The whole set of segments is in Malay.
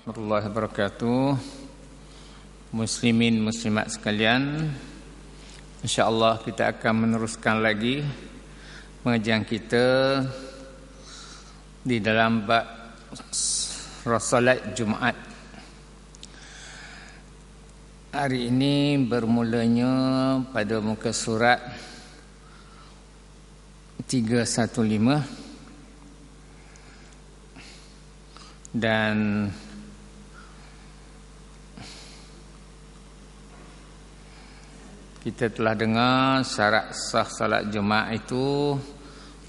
warahmatullahi wabarakatuh. Muslimin muslimat sekalian, insya-Allah kita akan meneruskan lagi pengajian kita di dalam bab salat Jumaat. Hari ini bermulanya pada muka surat 315 dan kita telah dengar syarat sah salat Jumaat itu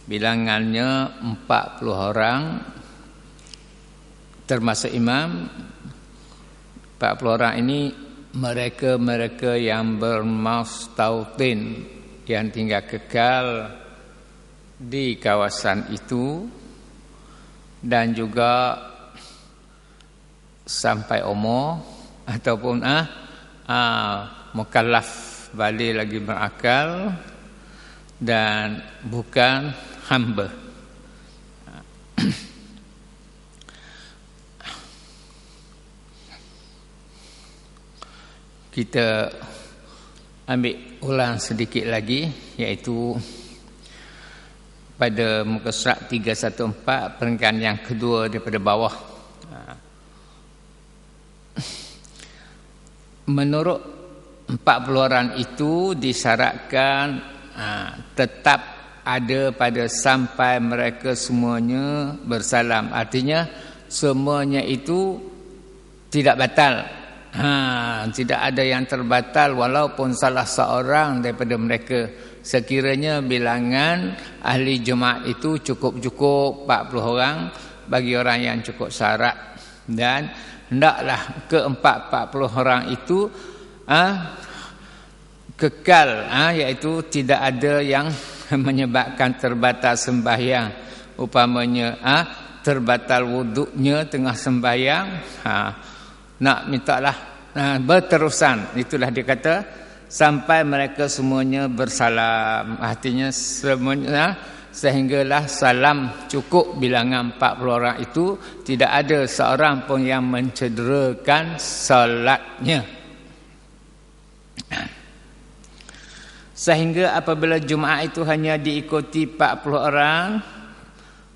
bilangannya 40 orang termasuk imam. 40 orang ini mereka yang bermustautin, yang tinggal kekal di kawasan itu, dan juga sampai umur ataupun mukallaf, balik lagi berakal, dan bukan hamba. Kita ambil ulang sedikit lagi, iaitu pada muka surat 314 peringkat yang kedua daripada bawah. Menurut 40 orang itu disyaratkan tetap ada pada sampai mereka semuanya bersalam. Artinya semuanya itu tidak batal. Tidak ada yang terbatal walaupun salah seorang daripada mereka. Sekiranya bilangan ahli Jumaat itu cukup 40 orang bagi orang yang cukup syarat, dan hendaklah ke-40 orang itu kekal, iaitu tidak ada yang menyebabkan terbatas sembahyang. Upamanya terbatal wuduknya tengah sembahyang, nak mintalah berterusan, itulah dia kata sampai mereka semuanya bersalam. Artinya semuanya sehinggalah salam cukup bilangan 40 orang itu, tidak ada seorang pun yang mencederakan salatnya. Sehingga apabila Jumaat itu hanya diikuti 40 orang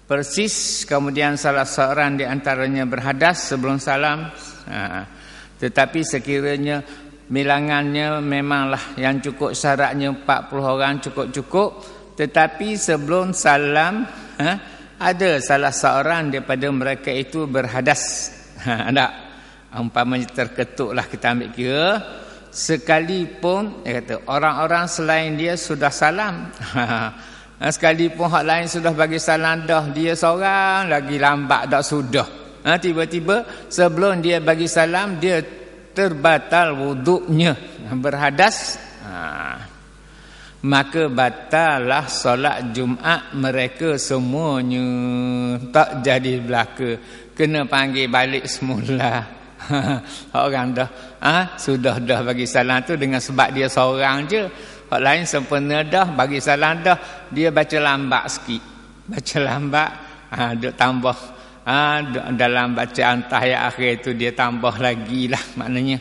persis, kemudian salah seorang di antaranya berhadas sebelum salam, tetapi sekiranya bilangannya memanglah yang cukup syaratnya 40 orang cukup, tetapi sebelum salam ada salah seorang daripada mereka itu berhadas, ada umpamanya terketuklah, kita ambil kira sekalipun dia kata orang-orang selain dia sudah salam, sekalipun hak lain sudah bagi salam dah, dia seorang lagi lambat dah sudah, tiba-tiba sebelum dia bagi salam dia terbatal wuduknya, berhadas, maka batallah solat Jumaat mereka semuanya, tak jadi belaka, kena panggil balik semula. Orang dah sudah dah bagi salam tu dengan sebab dia seorang je, hak lain sempurna dah bagi salam dah, dia baca lambat sikit, dia tambah dalam bacaan tahiyat akhir itu dia tambah lagi lah, maknanya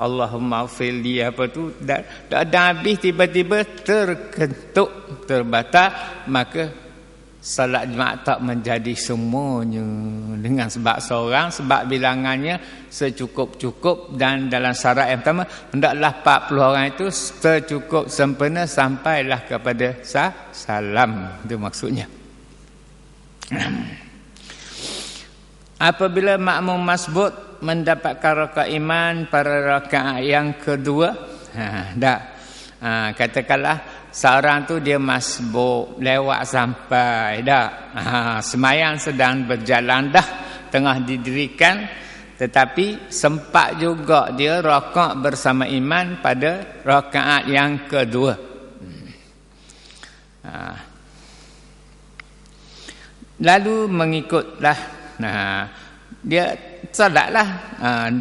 Allahumma fil dia apa tu dah habis, tiba-tiba terketuk, terbatal, maka salat Jumaat tak menjadi semuanya dengan sebab seorang, sebab bilangannya secukup-cukup, dan dalam syarat yang pertama hendaklah 40 orang itu tercukup sempurna sampailah kepada salam, itu maksudnya. Apabila makmum masbut mendapatkan rakaat iman pada rakaat yang kedua, katakanlah seorang tu dia masbuk lewat sampai semayang sedang berjalan dah, tengah didirikan, tetapi sempat juga dia rakaat bersama iman pada rakaat yang kedua. Lalu mengikutlah, dia salatlah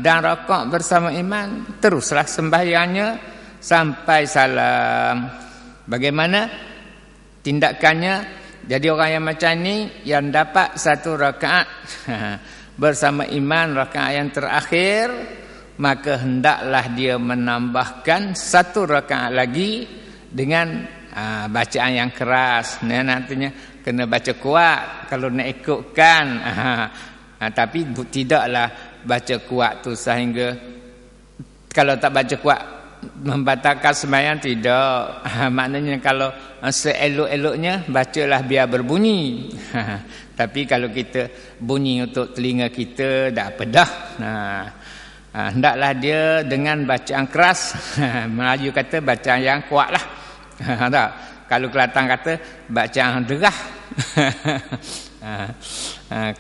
dan rakaat bersama iman, teruslah sembahyangnya sampai salam. Bagaimana tindakannya? Jadi orang yang macam ni yang dapat satu rakaat bersama imam rakaat yang terakhir, maka hendaklah dia menambahkan satu rakaat lagi dengan bacaan yang keras. Nantinya kena baca kuat kalau nak ikutkan. Tapi tidaklah baca kuat tu sehingga kalau tak baca kuat membatalkan sembahyang, tidak. Maknanya kalau seelok-eloknya bacalah biar berbunyi. Tapi kalau kita bunyi untuk telinga kita, dah apa dah. Hendaklah dia dengan bacaan keras. Melayu kata bacaan yang kuat lah. Kalau Kelantan kata bacaan derah.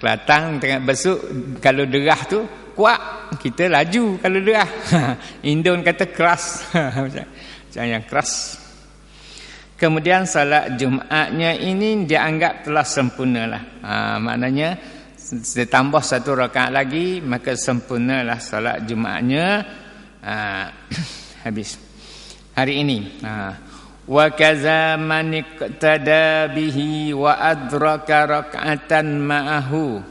Kelantan tengah besuk, kalau derah tu kuat, kita laju kalau derah. Indon kata keras. Macam yang keras. Kemudian salat Jumaatnya ini dianggap telah sempurnalah. Maknanya ditambah satu rakaat lagi, maka sempurnalah salat Jumaatnya. Habis hari ini. Wa kaza man iqtada bihi wa adraka rak'atan ma'ahu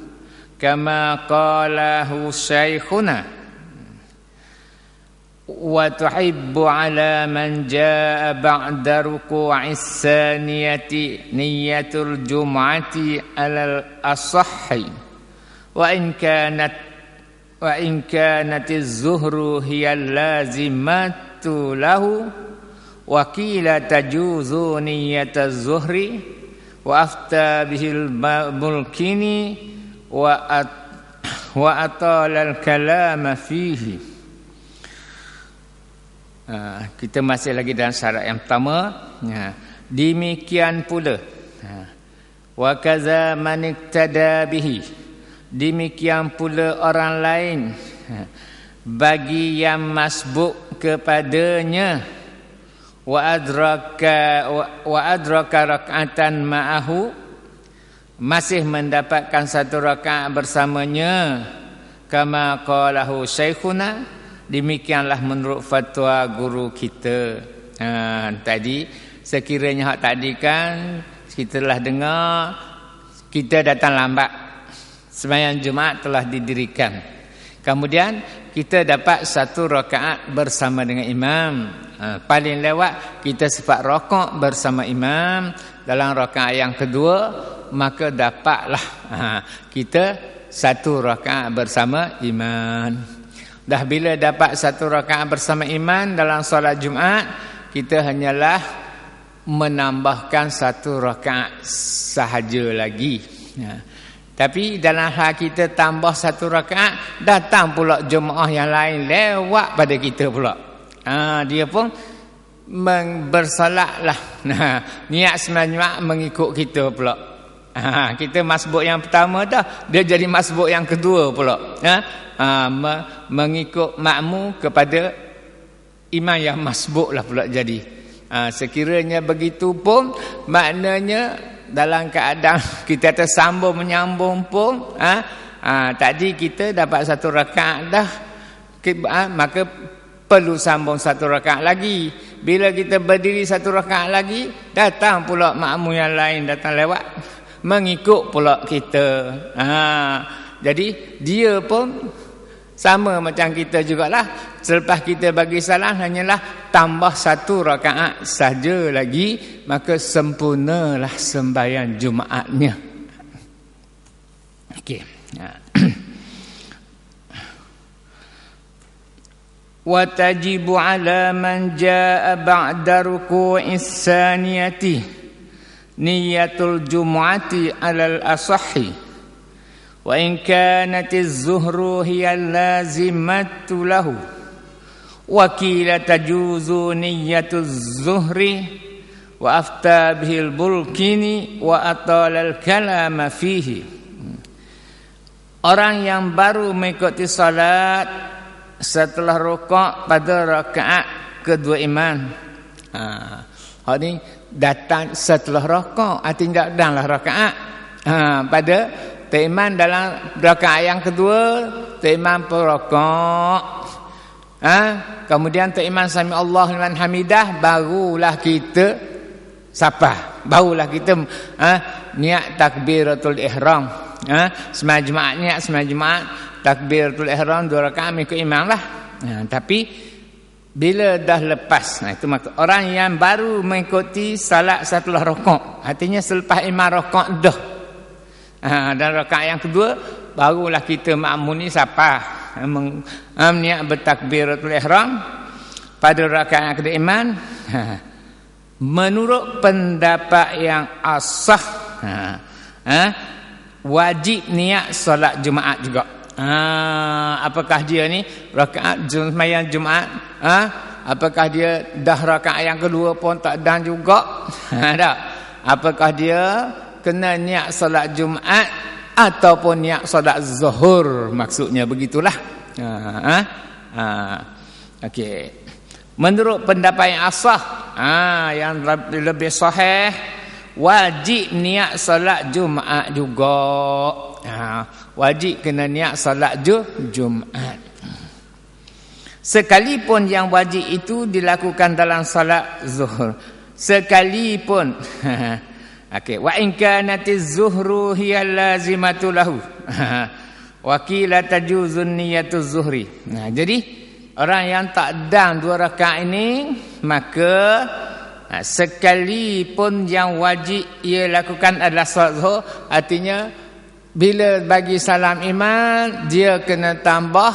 kama qalahu syekhuna wa tuhibbu ala man jaa ba'da ruku'is saniyati niyyatul jum'ati alal asahhi wa in kanatiz zuhru hiya lazimatu lahu wa qila tajuzu niyyataz zuhri wa afta bihil mulkini wa atala al-kalama fihi. Kita masih lagi dalam syarat yang pertama. Demikian pula wa kaza man iktada bihi, demikian pula orang lain bagi yang masbuk kepadanya, wa adraka rak'atan ma'ahu, masih mendapatkan satu rakaat bersamanya, kama qalahu syekhuna, demikianlah menurut fatwa guru kita. Tadi sekiranya hak tadi kan kita telah dengar, kita datang lambat, sembahyang Jumaat telah didirikan, kemudian kita dapat satu rakaat bersama dengan imam. Paling lewat kita sempat rokok bersama imam dalam rakaat yang kedua, maka dapatlah kita satu rakaat bersama imam. Dah bila dapat satu rakaat bersama imam dalam solat Jumaat, kita hanyalah menambahkan satu rakaat sahaja lagi. Tapi dalam hal kita tambah satu rakaat, datang pula jemaah yang lain lewat pada kita pula. Dia pun bersolatlah. Niat sembahyang mengikut kita pula. Kita masbuk yang pertama dah, dia jadi masbuk yang kedua pula. Mengikut makmu kepada imam yang masbuk lah pula jadi. Sekiranya begitu pun, maknanya dalam keadaan kita tersambung menyambung pun, tadi kita dapat satu rakaat dah, maka perlu sambung satu rakaat lagi. Bila kita berdiri satu rakaat lagi, datang pula makmum yang lain datang lewat, mengikut pula kita. Jadi dia pun sama macam kita jugalah. Selepas kita bagi salam, hanyalah tambah satu rakaat saja lagi, maka sempurnalah sembahyang Jumaatnya. Okey. Wa tajibu ala man jaa ba'da ruku'is saniyati niyyatul jumu'ati alal asahhi wa in kanatiz zuhru hiya lazimatu lahu wa qila tajuzu niyyatuz zuhri wa afta bihil bulkini wa atalal kalama fihi. Orang yang baru mengikuti salat setelah rukuk pada rakaat kedua imam, hak ni datang setelah rukuk, tidak dalam rakaat. Pada imam dalam rakaat yang kedua, imam perokok, kemudian imam sami Allah liman hamidah, barulah kita sapah, barulah kita niat takbiratul ihram. Sembahyang Jumaat niat sembahyang Jumaat takbiratul ihram 2 rakaat mengikut imam lah. Tapi bila dah lepas, itu maksud orang yang baru mengikuti salat setelah rakaat, artinya selepas imam rakaat dah. Dan rakaat yang kedua barulah kita makmum ni siapa niat bertakbiratul ihram pada rakaat yang kedua imam. Menurut pendapat yang asah, wajib niat solat Jumaat juga. Apakah dia ni rakaat sembahyang Jumaat, apakah dia dah rakaat yang kedua pun tak dan juga? Tak. Apakah dia kena niat solat Jumaat ataupun niat solat Zuhur, maksudnya begitulah. Okey. Menurut pendapat yang asah, yang lebih sahih, wajib niat solat Jumaat juga. Wajib kena niat solat Jumaat. Sekalipun yang wajib itu dilakukan dalam solat Zuhur. Sekalipun okey, wa in kanatiz zuhru hiya lazimatu lahu. Wa qila tajuzun niyatuz zuhri. Jadi orang yang tak dan 2 rakaat ini, maka sekalipun yang wajib ia lakukan adalah solat Zuhur, artinya bila bagi salam imam dia kena tambah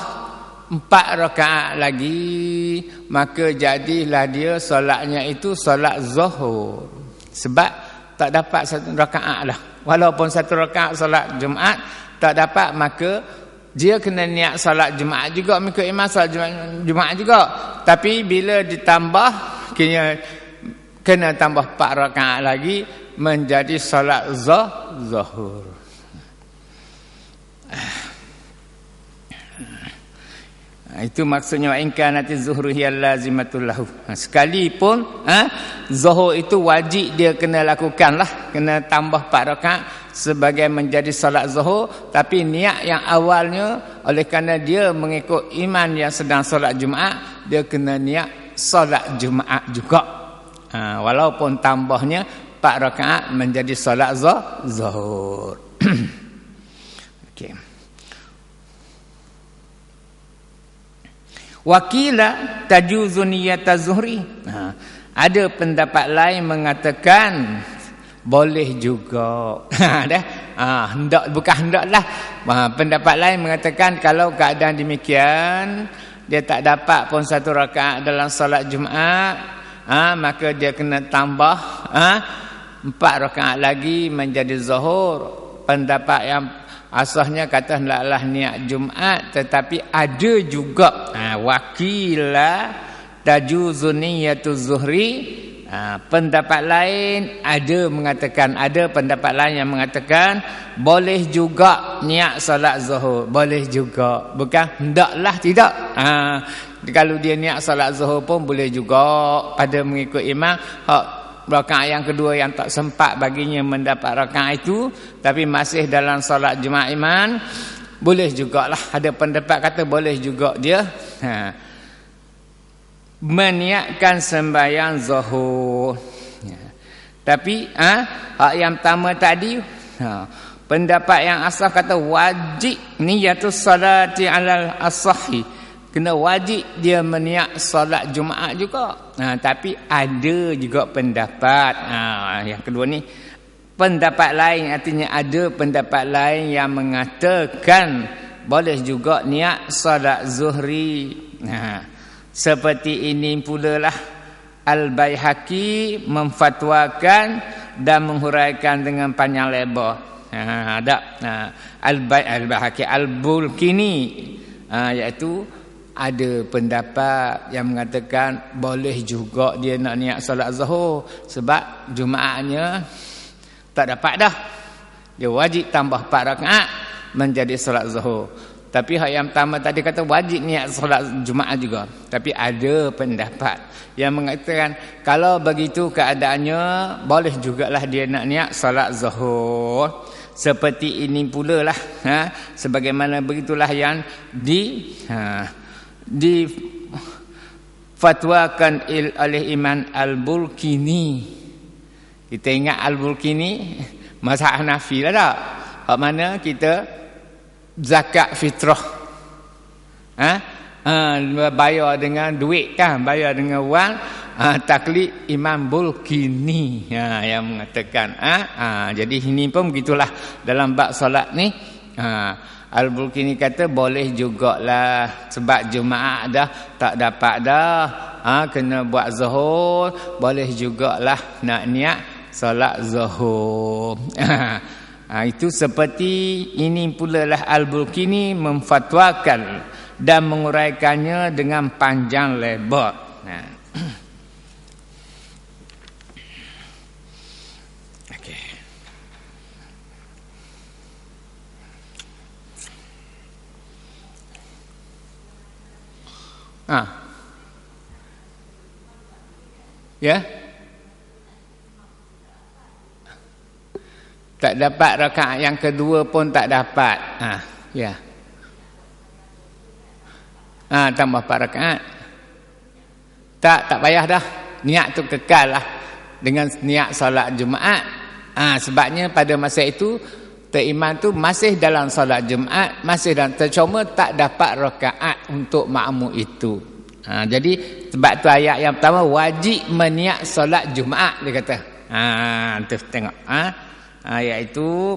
4 rakaat lagi, maka jadilah dia solatnya itu solat Zuhur. Sebab tak dapat 1 rakaat lah. Walaupun 1 rakaat solat Jumaat tak dapat, maka dia kena niat solat Jumaat juga, mengikut imam solat Jumaat juga. Tapi bila ditambah, kena tambah 4 rakaat lagi menjadi solat Zuhur. Itu maksudnya in kanatiz zuhru hiya lazimatul lahu. Sekalipun Zuhur itu wajib dia kena lakukan lah, kena tambah 4 rakaat sebagai menjadi salat Zuhur, tapi niat yang awalnya oleh kerana dia mengikut imam yang sedang solat Jumaat, dia kena niat solat Jumaat juga. Walaupun tambahnya 4 rakaat menjadi solat Zuhur. Okey. Wakila tajuzu niyataz zuhri. Ada pendapat lain mengatakan boleh juga. Hendak bukan hendaklah. Pendapat lain mengatakan kalau keadaan demikian dia tak dapat pun 1 rakaat dalam solat Jumaat, maka dia kena tambah 4 rakaat lagi menjadi Zuhur. Pendapat yang asahnya kata hendaklah niat Jumaat, tetapi ada juga wakila tajuzu niyatuz zuhri. Pendapat lain ada pendapat lain yang mengatakan boleh juga niat solat Zuhur, boleh juga, bukan hendaklah tidak. Kalau dia niat solat Zuhur pun boleh juga pada mengikut imam. Rakaat yang kedua yang tak sempat baginya mendapat rakaat itu, tapi masih dalam solat Jumaat imam, boleh jugalah. Ada pendapat kata boleh juga dia meniatkan sembahyang Zuhur. Tapi hak yang pertama tadi, pendapat yang asal kata wajib niyatus salati alal asahi, kena wajib dia meniat solat Jumaat juga. Tapi ada juga pendapat yang kedua ni, pendapat lain, artinya ada pendapat lain yang mengatakan boleh juga niat solat zuhri. Seperti ini pula lah Al-Baihaqi memfatwakan dan menghuraikan dengan panjang lebar. Al-Baihaqi Al-Bulkini, iaitu ada pendapat yang mengatakan boleh juga dia nak niat solat Zuhur, sebab Jumaatnya tak dapat dah, dia wajib tambah 4 rakaat menjadi solat Zuhur. Tapi hak yang pertama tadi kata wajib niat solat Jumaat juga. Tapi ada pendapat yang mengatakan kalau begitu keadaannya boleh jugalah dia nak niat solat Zuhur. Seperti ini pula lah, sebagaimana begitulah yang difatwakan oleh Imam Al-Bulkini. Kita ingat Al-Bulkini mazhab Hanafi lah tak? hak mana kita zakat fitrah. Bayar dengan duit kan, bayar dengan wang. Taklid Imam Bulkini yang mengatakan jadi ini pun begitulah dalam bab solat ni. Al-Bulkini kata boleh jugalah sebab Jumaat dah tak dapat dah, kena buat zuhur, boleh jugalah nak niat solat zuhur. Itu seperti ini pula lah Al-Bulkini memfatwakan dan menguraikannya dengan panjang lebar. Ya. Tak dapat rakaat yang kedua pun tak dapat. Ya. Tambah 4 rakaat. Tak payah dah. Niat tu kekal lah dengan niat solat Jumaat. Sebabnya pada masa itu Imam tu masih dalam solat Jumaat, masih dalam tercuma tak dapat rakaat untuk makmum itu. Jadi sebab tu ayat yang pertama wajib meniat solat Jumaat dia kata. Tu tengok. Ayat itu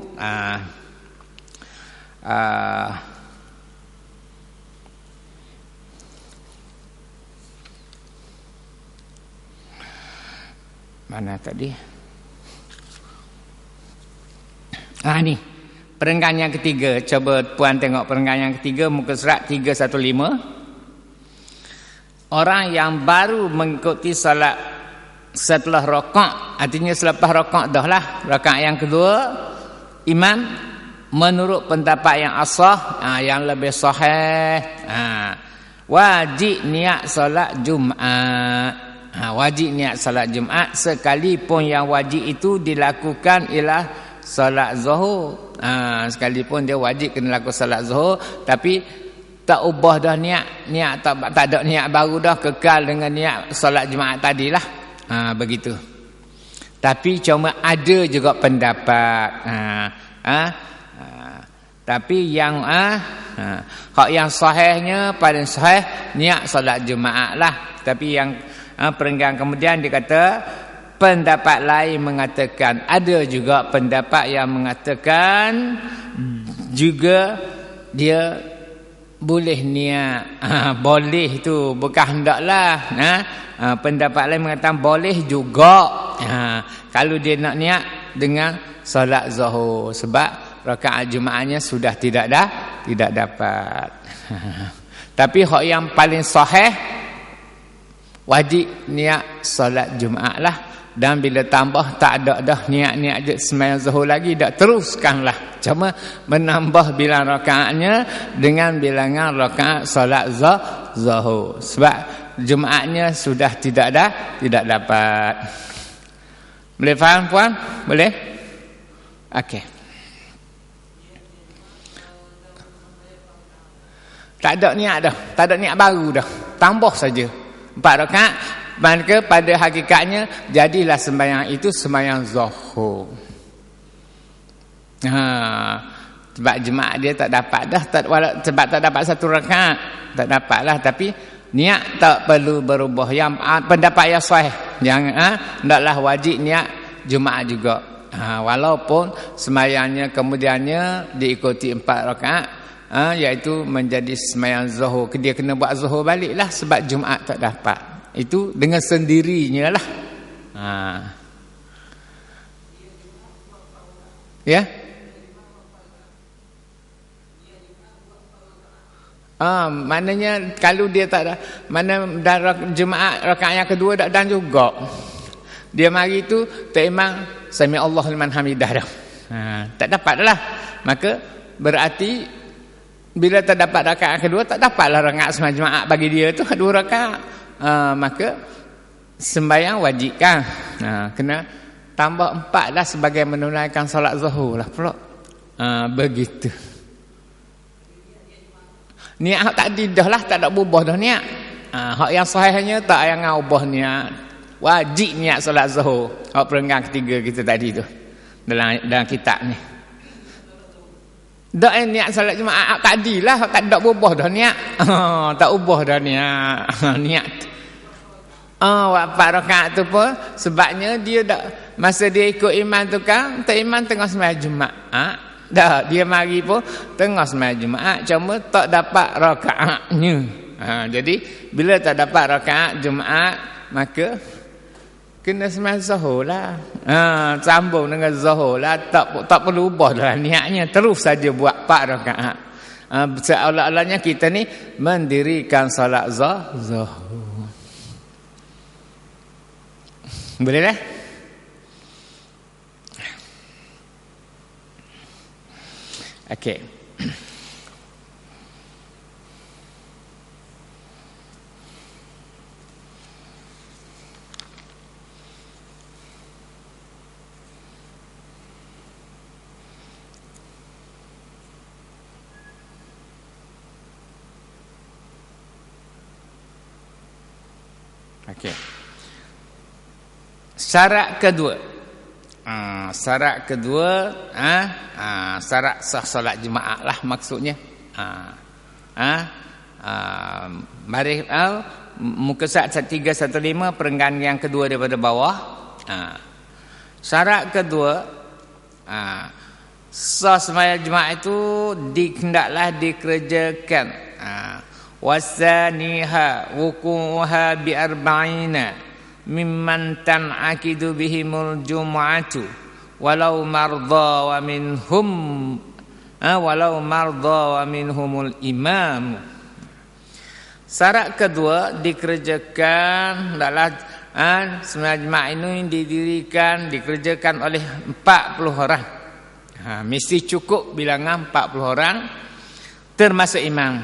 mana tadi? Ni perenggan yang ketiga. Coba puan tengok perenggan yang ketiga, muka surat 315. Orang yang baru mengikuti salat setelah rakaat, artinya selepas rakaat dah lah rakaat yang kedua, imam menurut pendapat yang asah, yang lebih sahih, wajib niat salat Jumaat. Wajib niat salat Jumaat sekalipun yang wajib itu dilakukan ialah salat zuhur. Sekalipun dia wajib kena lakukan salat zuhur, tapi tak ubah dah niat tak ada niat baru dah, kekal dengan niat salat Jumaat tadilah. Begitu. Tapi cuma ada juga pendapat. Tapi yang hak yang sahihnya paling sahih niat salat Jumaat lah. Tapi yang perenggan kemudian dia kata pendapat lain mengatakan, ada juga pendapat yang mengatakan juga dia boleh niat. Boleh tu bukan hendaklah. Pendapat lain mengatakan boleh juga. Kalau dia nak niat dengan solat zuhur, sebab rakaat Jumaatnya sudah tidak dapat. Tapi hak yang paling sahih wajib niat solat Jumaat lah. Dan bila tambah tak ada dah niat-niat je sembahyang zuhur lagi, dak teruskanlah. Cuma menambah bilangan rakaatnya dengan bilangan rakaat solat zuhur. Sebab Jumaatnya sudah tidak dapat. Boleh faham puan? Boleh? Okey. Tak ada niat dah, tak ada niat baru dah. Tambah saja 4 rakaat. Maka pada hakikatnya jadilah sembahyang itu sembahyang zuhur. Sebab Jumaat dia tak dapat dah, sebab tak dapat 1 rakaat, tak dapatlah. Tapi niat tak perlu berubah. Yang pendapat yang sahih, yang hendaklah wajib niat Jumaat juga. Walaupun sembahyangnya kemudiannya diikuti 4 rakaat, iaitu menjadi sembahyang zuhur. Dia kena buat zuhur baliklah sebab Jumaat tak dapat. Itu dengan sendirinya lah. Ya. Maknanya kalau dia tak ada, mana dan Jumaat rakaat yang kedua dan juga dia mari tu tak imam sami Allahu liman hamidah dah. Tak dapat dah. Maka berarti bila tak dapat rakaat kedua, tak dapatlah rakaat sembahyang Jumaat bagi dia tu 2 rakaat. Maka sembahyang wajib kan. Kena tambah 4 lah sebagai menunaikan solat zuhur lah pula. Begitu. Niat hak tadi dah lah, tak ada berubah dah niat. Hak yang sahihnya tak yang ubah niat. Wajib niat solat zuhur. Hak perenggan ketiga kita tadi tu dalam kitab ni. dak niat solat Jumaat kadilah tak berubah dah niat. Tak ubah dah niat. Niat. Buat 4 rakaat tu pun sebabnya dia dak masa dia ikut imam tu kan, tak imam tengah sembahyang Jumaat. Dah dia mari pun tengah sembahyang Jumaat cuma tak dapat rakaatnya. Jadi bila tak dapat rakaat Jumaat maka kena sembahyang Zuhur lah. Sambung dengan Zuhur lah, tak perlu ubah dah niatnya, terus saja buat 4 rakaat. Seolah-olahnya kita ni mendirikan solat Zuhur. Boleh lah? Okey. Okey. Syarat kedua. Syarat kedua, syarat sah solat Jumaat lah maksudnya. Mari muka surat 315 perenggan yang kedua daripada bawah. Syarat kedua, sah sembahyang Jumaat itu hendaklah dikerjakan. Wasaniha wukuha bi arba'ina mimman tan'akidu bihimul jum'atu walau marda wa minhumul imam. Syarat kedua dikerjakan adalah sembahyang Jumaat ini dikerjakan oleh 40 orang. Mesti cukup bilangan 40 orang termasuk imam.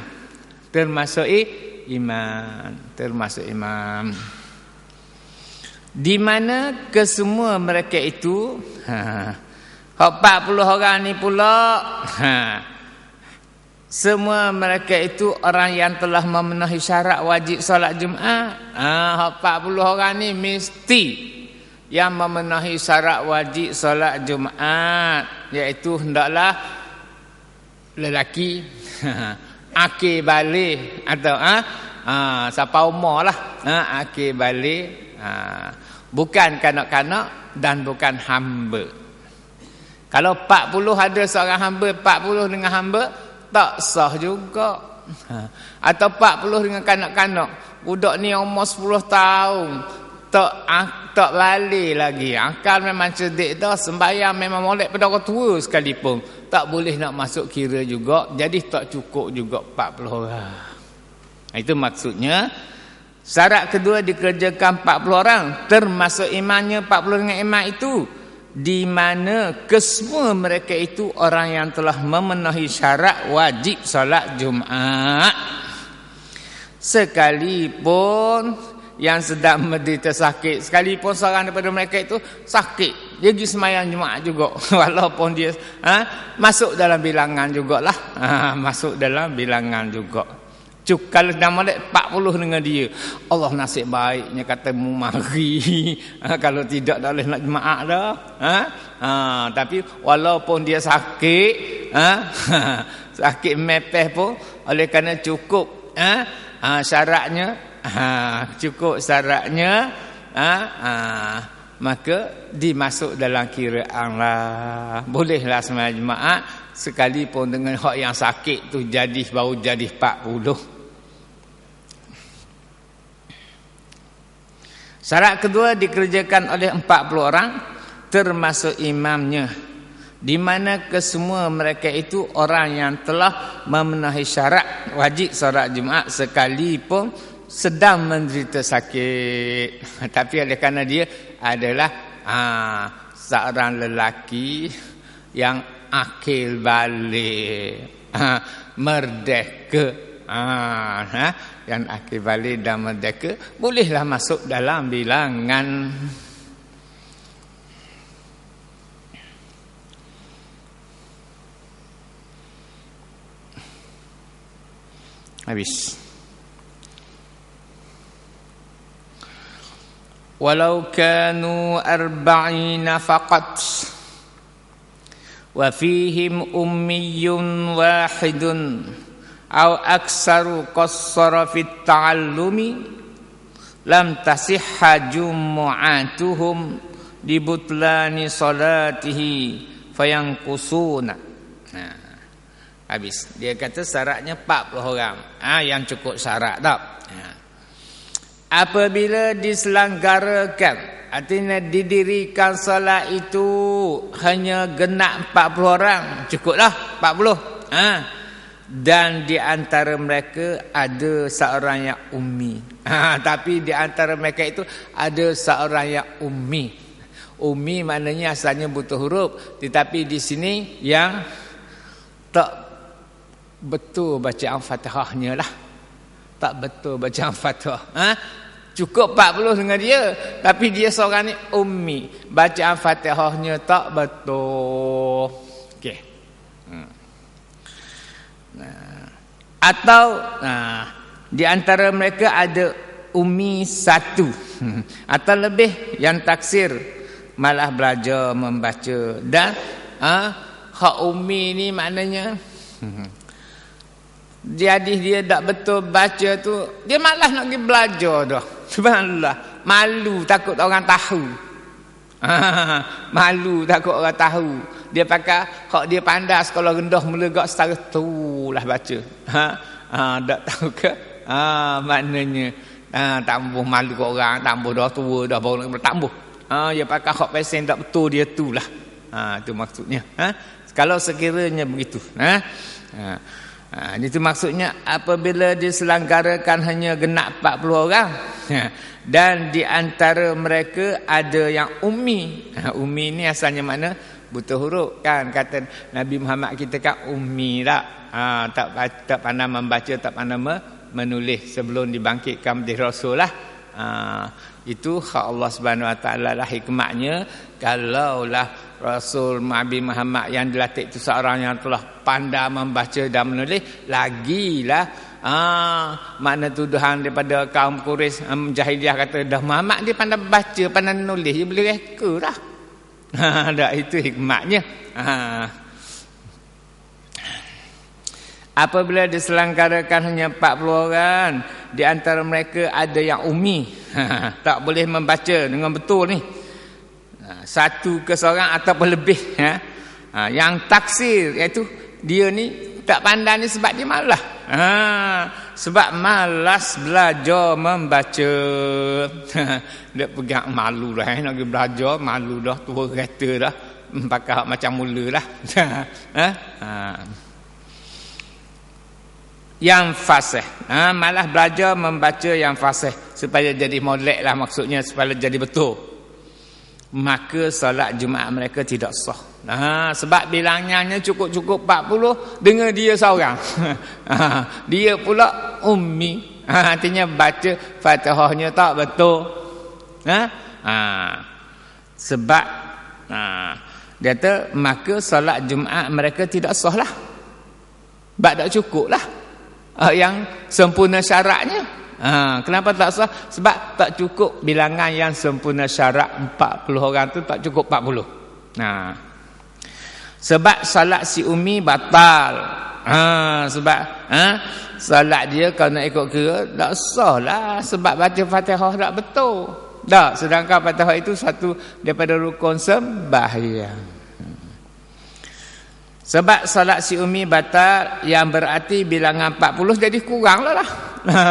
Termasuk imam. Di mana kesemua mereka itu 40 orang ni pula semua mereka itu orang yang telah memenuhi syarat wajib solat Jumaat. 40 orang ni mesti yang memenuhi syarat wajib solat Jumaat, iaitu hendaklah lelaki akil balik atau siapa umur lah, akil balik, bukan kanak-kanak dan bukan hamba. Kalau 40 ada seorang hamba, 40 dengan hamba tak sah juga. Atau 40 dengan kanak-kanak, budak ni umur 10 tahun tak balik lagi, akal memang cerdik dah, sembahyang memang molek pada orang tua sekalipun, tak boleh nak masuk kira juga. Jadi tak cukup juga 40 orang. Itu maksudnya syarat kedua dikerjakan 40 orang termasuk imamnya 40 dengan imam itu, di mana kesemua mereka itu orang yang telah memenuhi syarat wajib solat Jumaat. Sekalipun yang sedang menderita sakit, sekalipun seorang daripada mereka itu sakit, dia pergi sembahyang Jumaat juga walaupun dia masuk dalam bilangan jugalah, masuk dalam bilangan juga. Kalau dah molek 40 dengan dia, Allah nasib baiknya kata mu mari. Kalau tidak dah boleh nak Jumaat dah. Tapi walaupun dia sakit, sakit mepeh pun, oleh kerana cukup syaratnya, cukup syaratnya, maka dimasuk dalam kiraan lah. Bolehlah sembahyang Jumaat sekalipun dengan hak yang sakit tu baru jadi 40. Syarat kedua dikerjakan oleh 40 orang termasuk imamnya, di mana kesemua mereka itu orang yang telah memenuhi syarat wajib solat Jumaat sekalipun sedang menderita sakit. Tapi oleh kerana dia adalah seorang lelaki yang akil balik, merdeka, yang akil balik dan merdeka, bolehlah masuk dalam bilangan. Habis. Walau kanu 40 faqat wa fihim ummiyun wahidun aw aksaru qassara fit ta'allumi lam tasihha jumu'atuhum dibutlani salatihi fayanqusuna. Habis. Dia kata syaratnya 40 orang. Yang cukup syarat tak? Apabila diselenggarakan, artinya didirikan solat itu hanya genap 40 orang, cukuplah 40. Dan di antara mereka ada seorang yang ummi. Tapi di antara mereka itu ada seorang yang ummi. Ummi maknanya asalnya buta huruf, tetapi di sini yang tak betul bacaan Fatihahnya lah. Tak betul bacaan Fatihah. Cukup 40 dengan dia, tapi dia seorang ni ummi. Bacaan Fatihahnya tak betul. Okey. Atau di antara mereka ada ummi satu atau lebih yang taksir malah belajar membaca. Dan hak ummi ni maknanya jadi dia tak betul baca tu, dia malas nak pergi belajar dah. Subhanallah, malu takut orang tahu. Malu takut orang tahu. Dia pakai hak dia pandai sekolah rendah mula gak setara tu lah baca. Tak tahu ke? Maknanya tambah malu ke orang, tambah dah tua dah baru nak bertambah. Dia pakai hak pesen tak betul dia tu lah. Itu maksudnya. Kalau sekiranya begitu. Itu maksudnya apabila diselenggarakan hanya genap 40 orang dan di antara mereka ada yang ummi. Ummi ni asalnya mana? Buta huruf kan, kata Nabi Muhammad kita kan ummi tak. Tak pandai membaca, tak pandai menulis sebelum dibangkitkan menjadi rasul lah. Itu hak Allah Subhanahu Wa Taala lah hikmatnya. Kalaulah Rasul Nabi Muhammad yang dilatih itu seorang yang telah pandai membaca dan menulis, lagilah makna tuduhan daripada kaum Quraisy Jahiliyah kata dah Muhammad dia pandai baca, pandai menulis, dia boleh reka lah. Dah itu hikmatnya. Apabila diselenggarakan hanya 40 orang, di antara mereka ada yang ummi, tak boleh membaca dengan betul ni. Satu ke seorang ataupun lebih. Yang taksir, iaitu dia ni tak pandai ni sebab dia malas. Sebab malas belajar membaca. Dia pegang malu dah. Nak pergi belajar, malu dah. Tua kereta dah. Pakai macam mula lah. Yang fasih. Malah belajar membaca yang fasih. Supaya jadi molek lah maksudnya. Supaya jadi betul. Maka solat Jumaat mereka tidak sah. Sebab bilangnya cukup-cukup 40 dengan dia seorang. Dia pula ummi. Artinya baca Fatihahnya tak betul. Sebab dia kata maka solat Jumaat mereka tidak sah lah. Sebab tak cukup lah yang sempurna syaratnya. Kenapa tak sah? Sebab tak cukup bilangan yang sempurna syarat 40 orang tu, tak cukup 40. Sebab salat si ummi batal. Sebab salat dia kalau nak ikut kira tak sah lah, sebab baca Fatihah tak betul. Tak, sedangkan Fatihah itu satu daripada rukun sembahyang. Sebab salat si ummi batal, yang berarti bilangan 40 jadi kurang lah.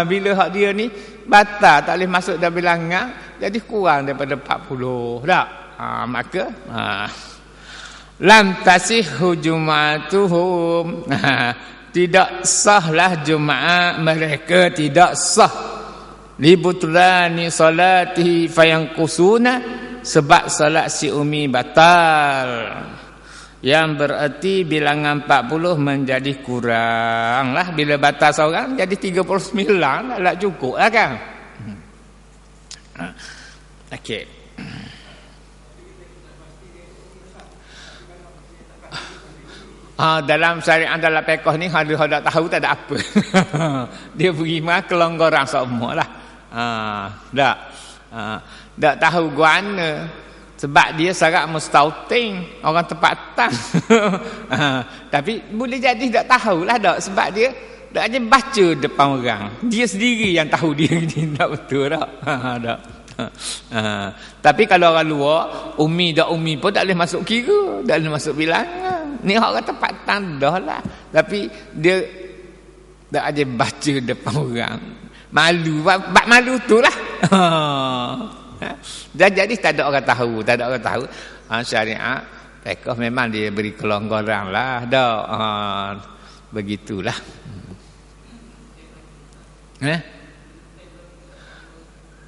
Bila hak dia ni batal, tak boleh masuk dalam bilangan, jadi kurang daripada 40. Tak? Maka lam tasihhu jum'atuhum. Tidak sahlah Jumaat mereka, tidak sah. Libutlani salatihi fayanqusuna, sebab salat si ummi batal. Yang berarti bilangan 40 menjadi kurang lah. Bila batal seorang jadi 39 tak cukup lah kan. Okey. Dalam syariat dalam fiqh ni ada tak tahu tak ada apa. Dia beri kelonggaran semua lah. Tak tahu guana Sebab dia sangat mustautin, orang tempatan. Tapi boleh jadi tak tahulah dak, sebab dia dak aja baca depan orang. Dia sendiri yang tahu dia ni tak betul tak. Tak. Tapi kalau orang luar, umi dak umi pun tak boleh masuk kira, tak boleh masuk bilangan. Ni orang tempatan dah lah. Tapi dia dak aja baca depan orang. Malu, bab malu tu lah. Dan jadi tak ada orang tahu, syariat fiqh memang dia beri kelonggaran lah dak. Begitulah.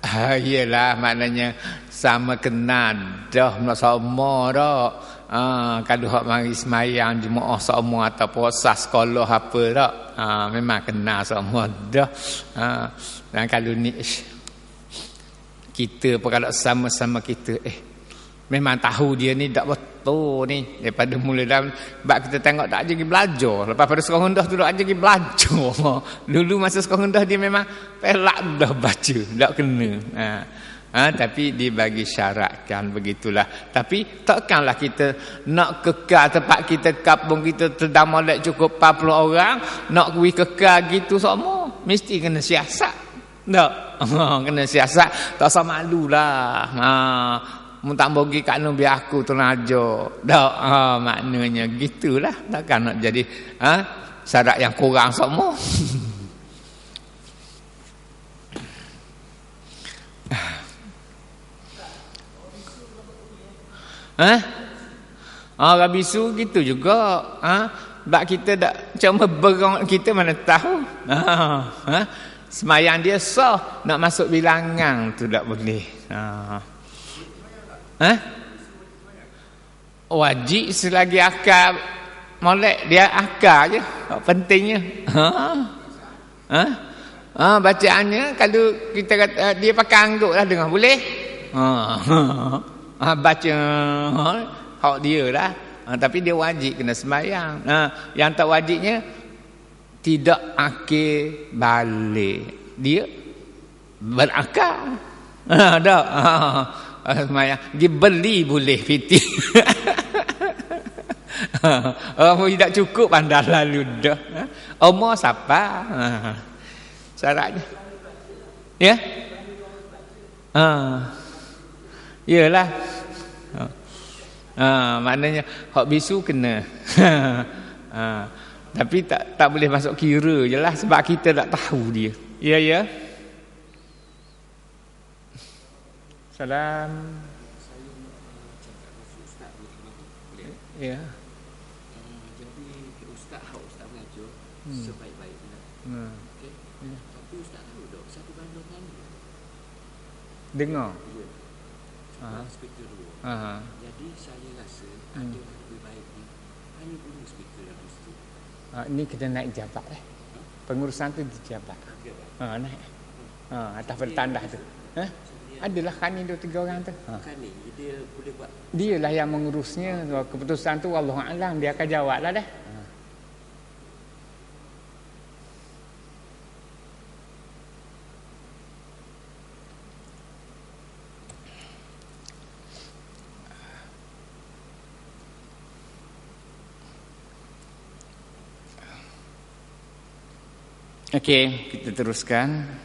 Iyalah, maknanya sama kena dah sama dak. Kalau hak mari semayang jemaah sama atau puasa sekolah apa dak. Memang kena sama dah. Dan kalau ni kita pun kalau sama-sama kita memang tahu dia ni tak betul ni daripada mula dah. Sebab kita tengok tak aja pergi belajar, lepas pada sekolah rendah tu tak aja pergi belajar. Dulu masa sekolah rendah dia memang pelak dah baca, tak kena. Tapi dibagi syaratkan begitulah. Tapi takkanlah kita nak kekal tempat kita, kampung kita terdama lek cukup 40 orang, nak pergi kekal gitu semua. Mesti kena siasat. Tak. Kena siasat. Tak usah malulah. Mun tak bagi kat nu biar aku tu aja. Tak. Maknanya gitulah. Takkan nak jadi syarat yang kurang semua. Orang bisu gitu juga. Sebab kita tak cuma berong, kita mana tahu. Semayang dia sah, nak masuk bilangan tu tak boleh. Wajib selagi akal molek, dia akal je pentingnya. Bacaannya kalau kita kata dia pakai angguk lah dengar boleh. Baca hak dia lah. Tapi dia wajib kena semayang. Yang tak wajibnya tidak akil balik, dia berakal. Tak. Semayang dia beli boleh fitih. Orang tidak cukup pandai lalu dah. Umur siapa? Syaratnya. Ya? Iyalah. Maknanya hak bisu kena. Tapi tak boleh masuk kira je lah, sebab kita tak tahu dia. Ya. Salam. Ya. Jadi ustaz mengajar sebaik-baiknya. Okey. Tapi ustaz tahu tak satu bandar nyanyi. Dengar. Ya. Speaker dua. Jadi saya rasa ada lebih baik ni hanya guna speaker yang mesti. Ni kena naik jabat pengurusan tu di jabat. Naik. Atas bertandah tu. Adalah Kani 2-3 orang tu. Kani dia boleh buat. Dialah yang mengurusnya. Keputusan tu wallahu alam, dia akan jawablah dah. Okey, kita teruskan.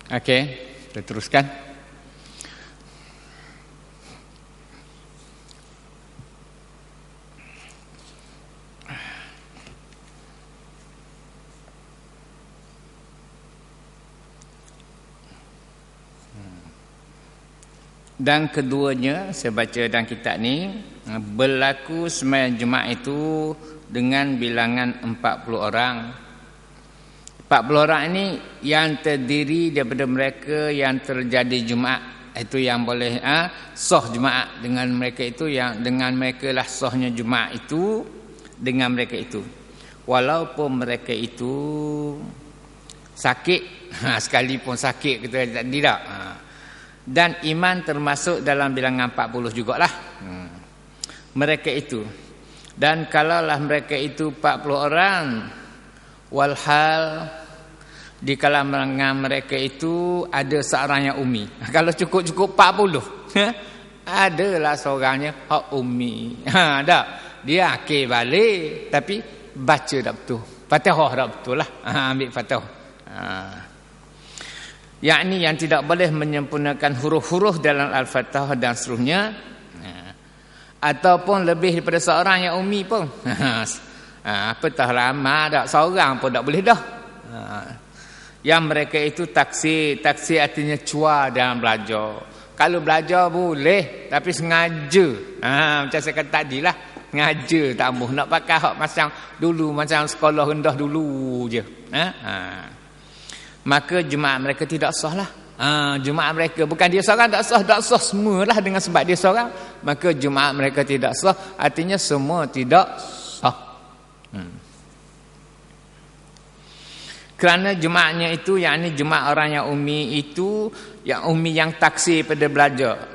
Okey, kita teruskan. Dan keduanya, saya baca dalam kitab ni, berlaku sembahyang Jumaat itu dengan bilangan 40 orang. 40 orang ini yang terdiri daripada mereka yang terjadi Jumaat. Itu yang boleh sah Jumaat dengan mereka itu, yang dengan mereka lah sahnya Jumaat itu dengan mereka itu. Walaupun mereka itu sakit, sekalipun sakit kita tidak. Dan iman termasuk dalam bilangan 40 jugalah. Mereka itu. Dan kalaulah mereka itu 40 orang, walhal di kalangan mereka itu ada seorang yang ummi. Kalau cukup 40, adalah seorangnya hak ummi. Dah. Dia akhir balik tapi baca tak betul. Fatihah tak betul lah. Ambil Fatihah. Yakni yang tidak boleh menyempurnakan huruf-huruf dalam Al-Fatihah dan seterusnya, ataupun lebih daripada seorang yang ummi pun. Apatah lama tak seorang pun tak boleh dah. Yang mereka itu taksir artinya cuar dalam belajar. Kalau belajar boleh, tapi sengaja. Macam saya kata tadilah, sengaja tak mahu nak pakai hak macam dulu, macam sekolah rendah dulu je. Maka Jumaat mereka tidak sah lah. Jumaat mereka bukan dia seorang tak sah semualah dengan sebab dia seorang. Maka Jumaat mereka tidak sah, artinya semua tidak sah. Kerana Jumaatnya itu, yakni Jumaat orang yang ummi itu, yang ummi yang taksir pada belajar,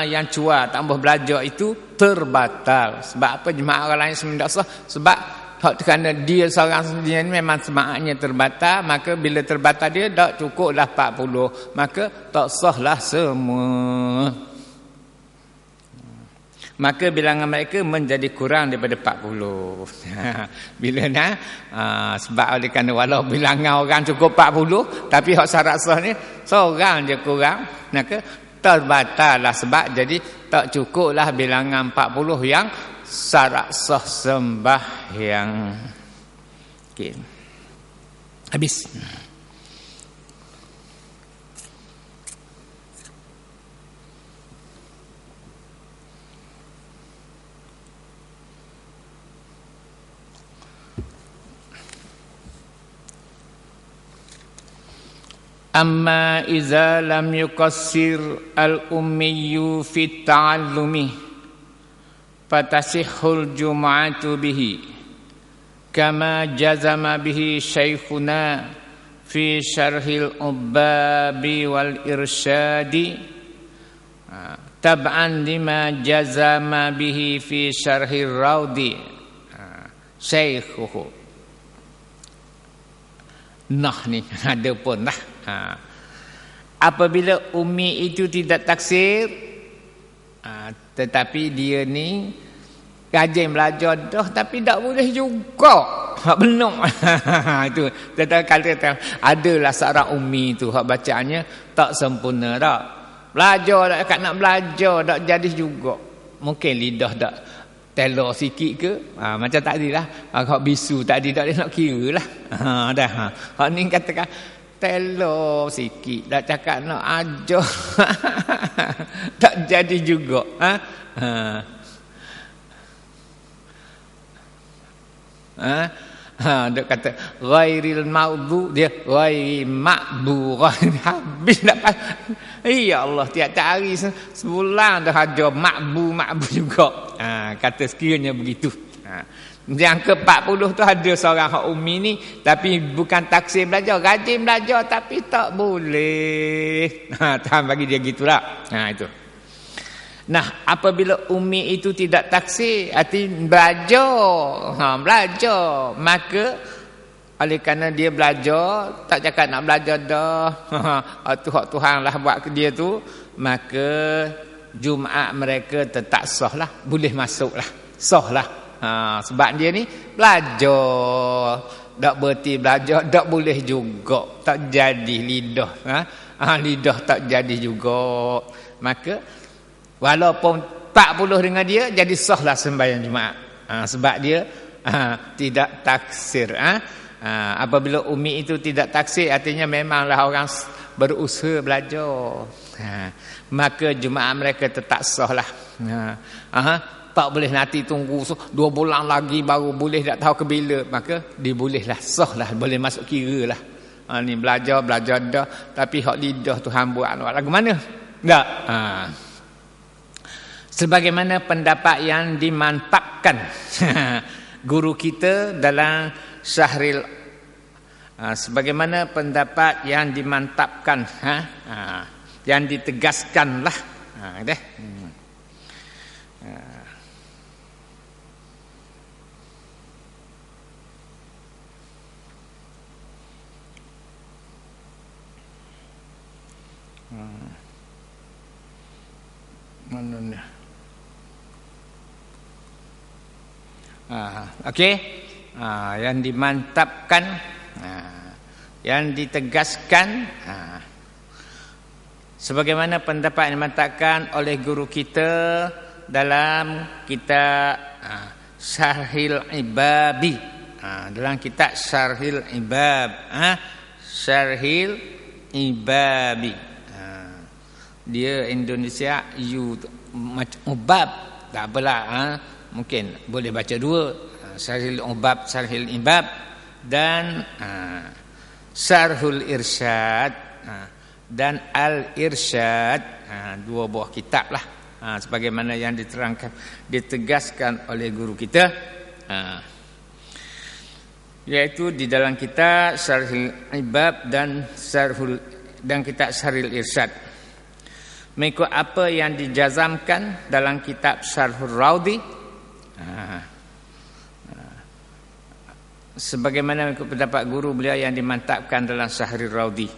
yang cuar tambah belajar itu terbatal. Sebab apa Jumaat orang lain semua tak sah? Sebab kerana dia seorang sendiri memang semangatnya terbatal, maka bila terbatal dia tak cukuplah 40, maka tak sahlah semua. Maka bilangan mereka menjadi kurang daripada 40. Bila sebab oleh kerana walau bilangan orang cukup 40, tapi hak syarat sah ni seorang je kurang, maka terbatal lah. Sebab jadi tak cukuplah bilangan 40 yang syarat sah sembahyang. Okey. Habis. Amma iza lam yuqassir al-ummiyu fi ta'allumi fatasihul jum'atu bihi kama jazama bihi syaikhuna fi syarhil ubbabi wal irsyadi tab'an lima jazama bihi fi syarhir raudi syaikhuhu. Nah ni ada pun lah. Apabila ummi itu tidak taksir, tetapi dia ni rajin belajar dah, tapi tak boleh juga hak benar. Itu kata adalah seorang ummi tu hak bacaannya tak sempurna dah. Belajar kat nak belajar tak jadi juga. Mungkin lidah tak telur sikit ke, macam tadi lah hak bisu tadi tak boleh nak kira lah. Dah hak ni katakan telur sikit, dah cakap nak ajar tak jadi juga. Dia kata ghairil maghdu, dia ghairi ma'bu, habis dapat. Ya Allah, tiap-tiap hari sebulan dah ajar ma'bu juga. Kata sekiranya begitu. Yang ke-40 tu ada seorang hak ummi ni, tapi bukan taksir belajar, rajin belajar tapi tak boleh. Tahan bagi dia gitulah. Itu. Nah, apabila ummi itu tidak taksir, arti belajar, belajar, maka oleh kerana dia belajar, tak cakap nak belajar dah, Tuhan lah buat ke dia tu, maka Jumaat mereka tetap sah lah, boleh masuk lah, sah lah. Sebab dia ni belajar tak berhenti belajar, tak boleh juga, tak jadi lidah. Lidah tak jadi juga. Maka walaupun 40 dengan dia, jadi sahlah sembahyang Jumaat. Sebab dia tidak taksir. Apabila umi itu tidak taksir, artinya memanglah orang berusaha belajar. Maka Jumaat mereka tetap sahlah. Tak boleh nanti tunggu 2 bulan lagi baru boleh, tak tahu ke bila. Maka dibolehlah, sahlah, boleh masuk kira lah. Ni belajar dah, tapi hak lidah Tuhan buat lagu mana? Tak. Sebagaimana pendapat yang dimantapkan guru kita dalam Syahril, sebagaimana pendapat yang dimantapkan, yang ditegaskan lah. Mana ni? Okey. Yang dimantapkan, yang ditegaskan, sebagaimana pendapat yang dimantapkan oleh guru kita dalam kitab Syarhil Ibabi. Dalam kitab Syarhil Ibab, Syarhil Ibabi. Dia Indonesia macam ubab, tak apalah, mungkin boleh baca dua, Syarhil Ubab, Syarhil Ibab, dan Syarhul Irsyad dan Al-Irsyad, 2 buah kitab lah, sebagaimana yang diterangkan, ditegaskan oleh guru kita, iaitu di dalam kitab Syarhil Ibab dan kitab Syarhil Irsyad. Mengikut apa yang dijazamkan dalam kitab Syarhul Raudi, sebagaimana mengikut pendapat guru beliau yang dimantapkan dalam Syarhul Raudi,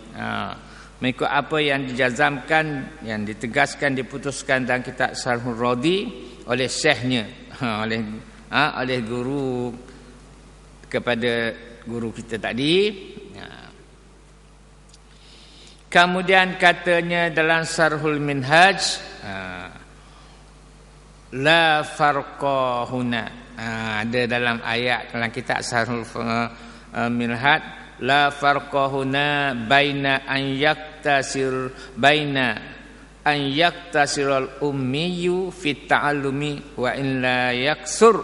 mengikut apa yang dijazamkan, yang ditegaskan, diputuskan dalam kitab Syarhul Raudi oleh syekhnya, oleh guru kepada guru kita tadi. Kemudian katanya dalam Syarhul Minhaj, la farqa huna. Ada dalam ayat dalam kitab Syarhul Minhaj, la farqa huna baina an yaktasirul ummiyu fit ta'allumi wa in la yaksur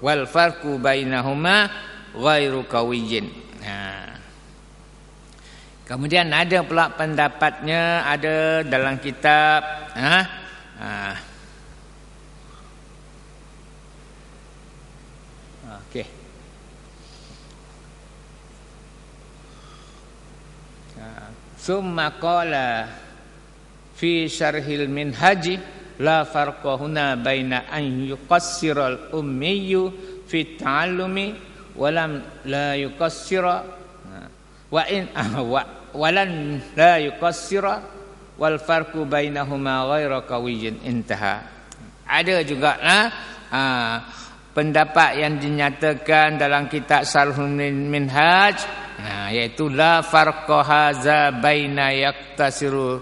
wal farqu bainahuma ghairu qawiyyin. Kemudian ada pula pendapatnya, ada dalam kitab okey. Summa qala fi syarhil minhaji la farqa huna baina an yuqassiral ummiyu fi ta'allumi wa lam la yuqassira walan la yuqassira wal farqu bainahuma ghairu qawiyyin, intaha. Ada juga pendapat yang dinyatakan dalam kitab Syarhul Minhaj, iaitu la farqa haza baina yaktasiru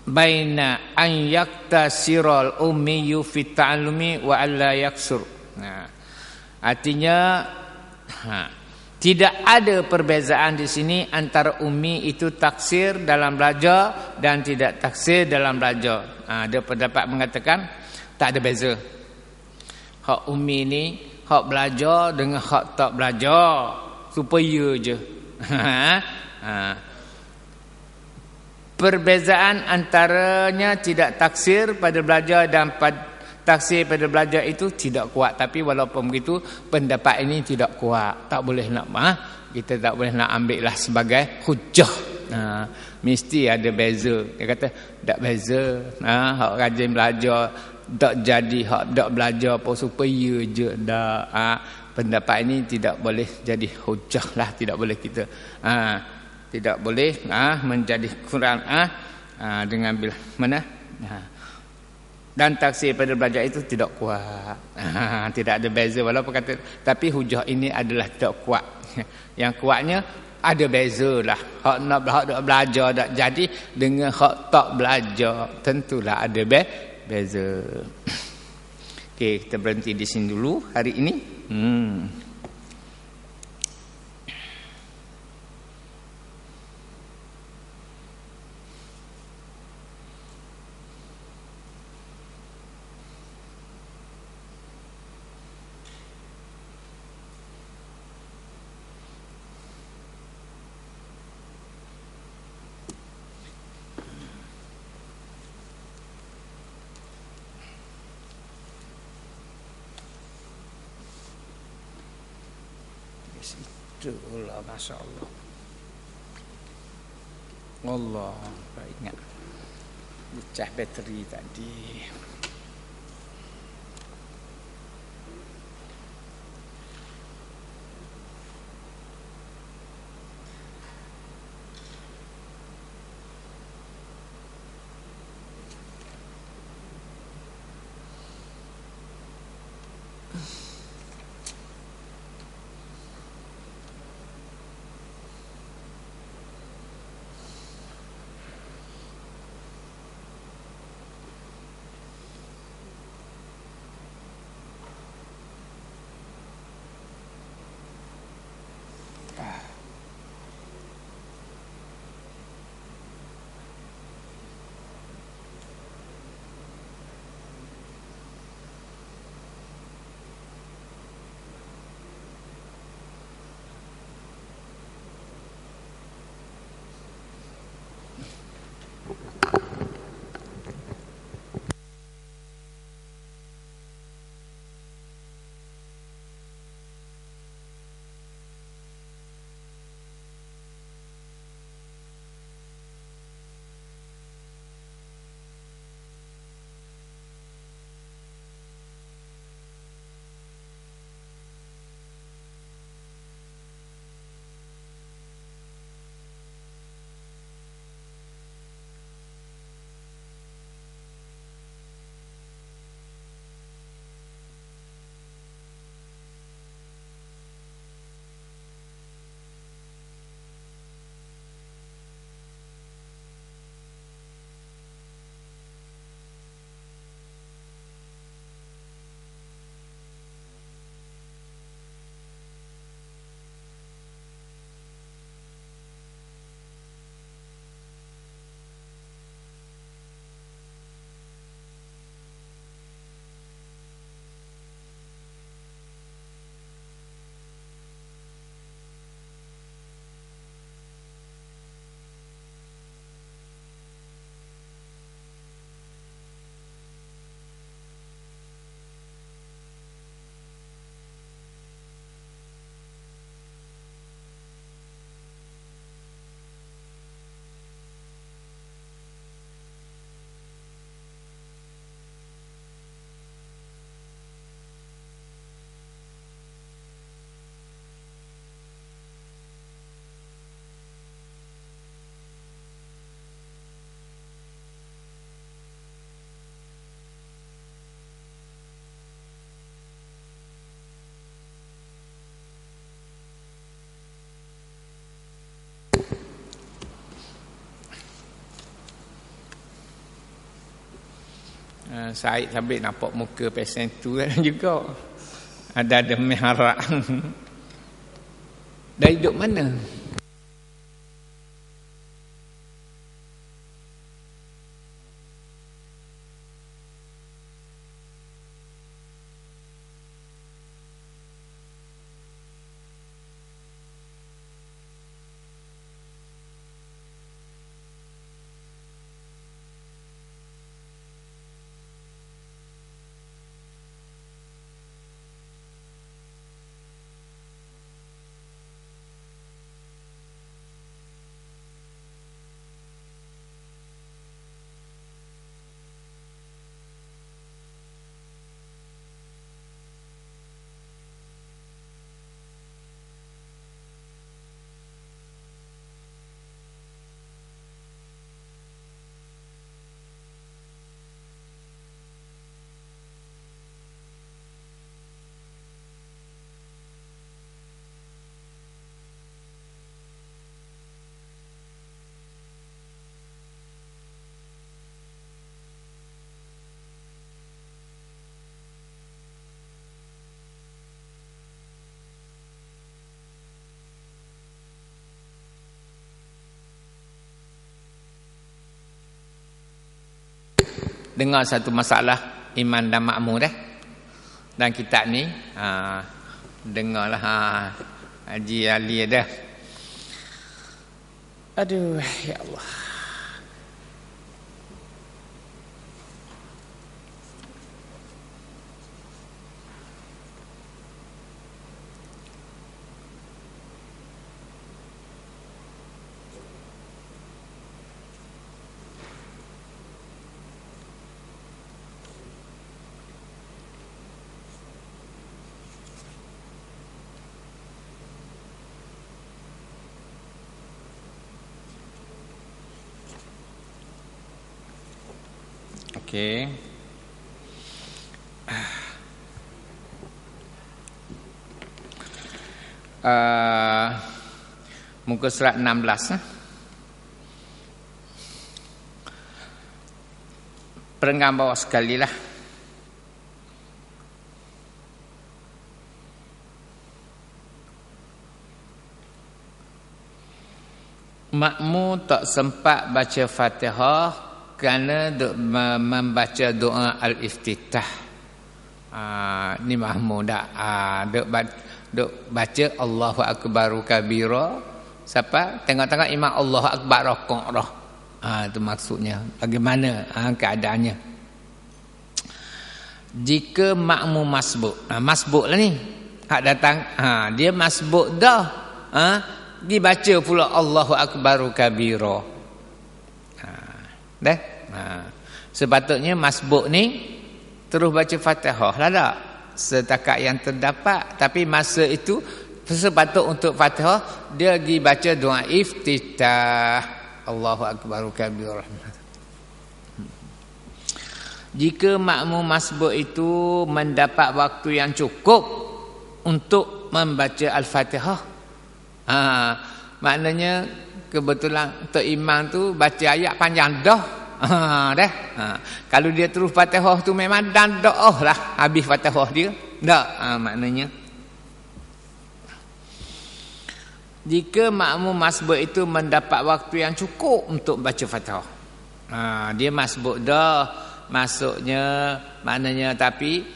baina an yaktasiral ummiyu fi ta'allumi wa alla yaksur. Artinya tidak ada perbezaan di sini antara ummi itu taksir dalam belajar dan tidak taksir dalam belajar. Ada pendapat mengatakan tak ada beza. Hak ummi ni, hak belajar dengan hak tak belajar, supaya je. Perbezaan antaranya tidak taksir pada belajar dan taksir pada belajar itu tidak kuat. Tapi walaupun begitu, pendapat ini tidak kuat. Tak boleh nak kita tak boleh nak ambil lah sebagai hujah. Mesti ada beza. Dia kata tak beza. Hak rajin belajar tak jadi, hak tak belajar apa supaya je dak. Pendapat ini tidak boleh jadi hujah lah. Tidak boleh kita tidak boleh menjadi Quran dengan bila mana. Dan taksir pada belajar itu tidak kuat. Tidak ada beza walaupun kata, tapi hujah ini adalah tidak kuat. Yang kuatnya ada beza lah. Hak nak belajar tak jadi dengan hak tak belajar, tentulah ada beza. Okey, kita berhenti di sini dulu hari ini. Itulah, Masya Allah. Allah, ingat pecah bateri tadi. Said sambil nampak muka pesen tu kan juga. Ada miharak. Dari duduk mana? dengar satu masalah iman dan makmum dah. Dan kitab ni dengarlah Haji Ali dah. Aduh, ya Allah. Okey. Muka surat 16. Perenggan bawah sekali lah. Makmum tak sempat baca Fatihah kerana membaca doa al-iftitah. Ni makmum dak. Duk baca Allahu akbaru kabira. Siapa? Tengok-tengok imam Allahu akbar rakaat dah. Itu maksudnya. Bagaimana keadaannya? Jika makmum masbuk. Masbuk lah ni. Hak datang. Dia masbuk dah. Dibaca pula Allahu akbaru kabira. Dah? Sepatutnya masbuk ni terus baca Fatihah lah tak? Setakat yang terdapat. Tapi masa itu sepatut untuk Fatihah dia pergi baca doa iftitah Allahu akbaru kabira. Jika makmum masbuk itu mendapat waktu yang cukup untuk membaca Al-Fatihah, maknanya kebetulan Tok Imam tu baca ayat panjang dah. Dah. Kalau dia terus Fatihah tu memang dan doa lah habis Fatihah dia. Dak, maknanya. Jika makmum masbuk itu mendapat waktu yang cukup untuk baca Fatihah. Dia masbuk dah, maksudnya maknanya tapi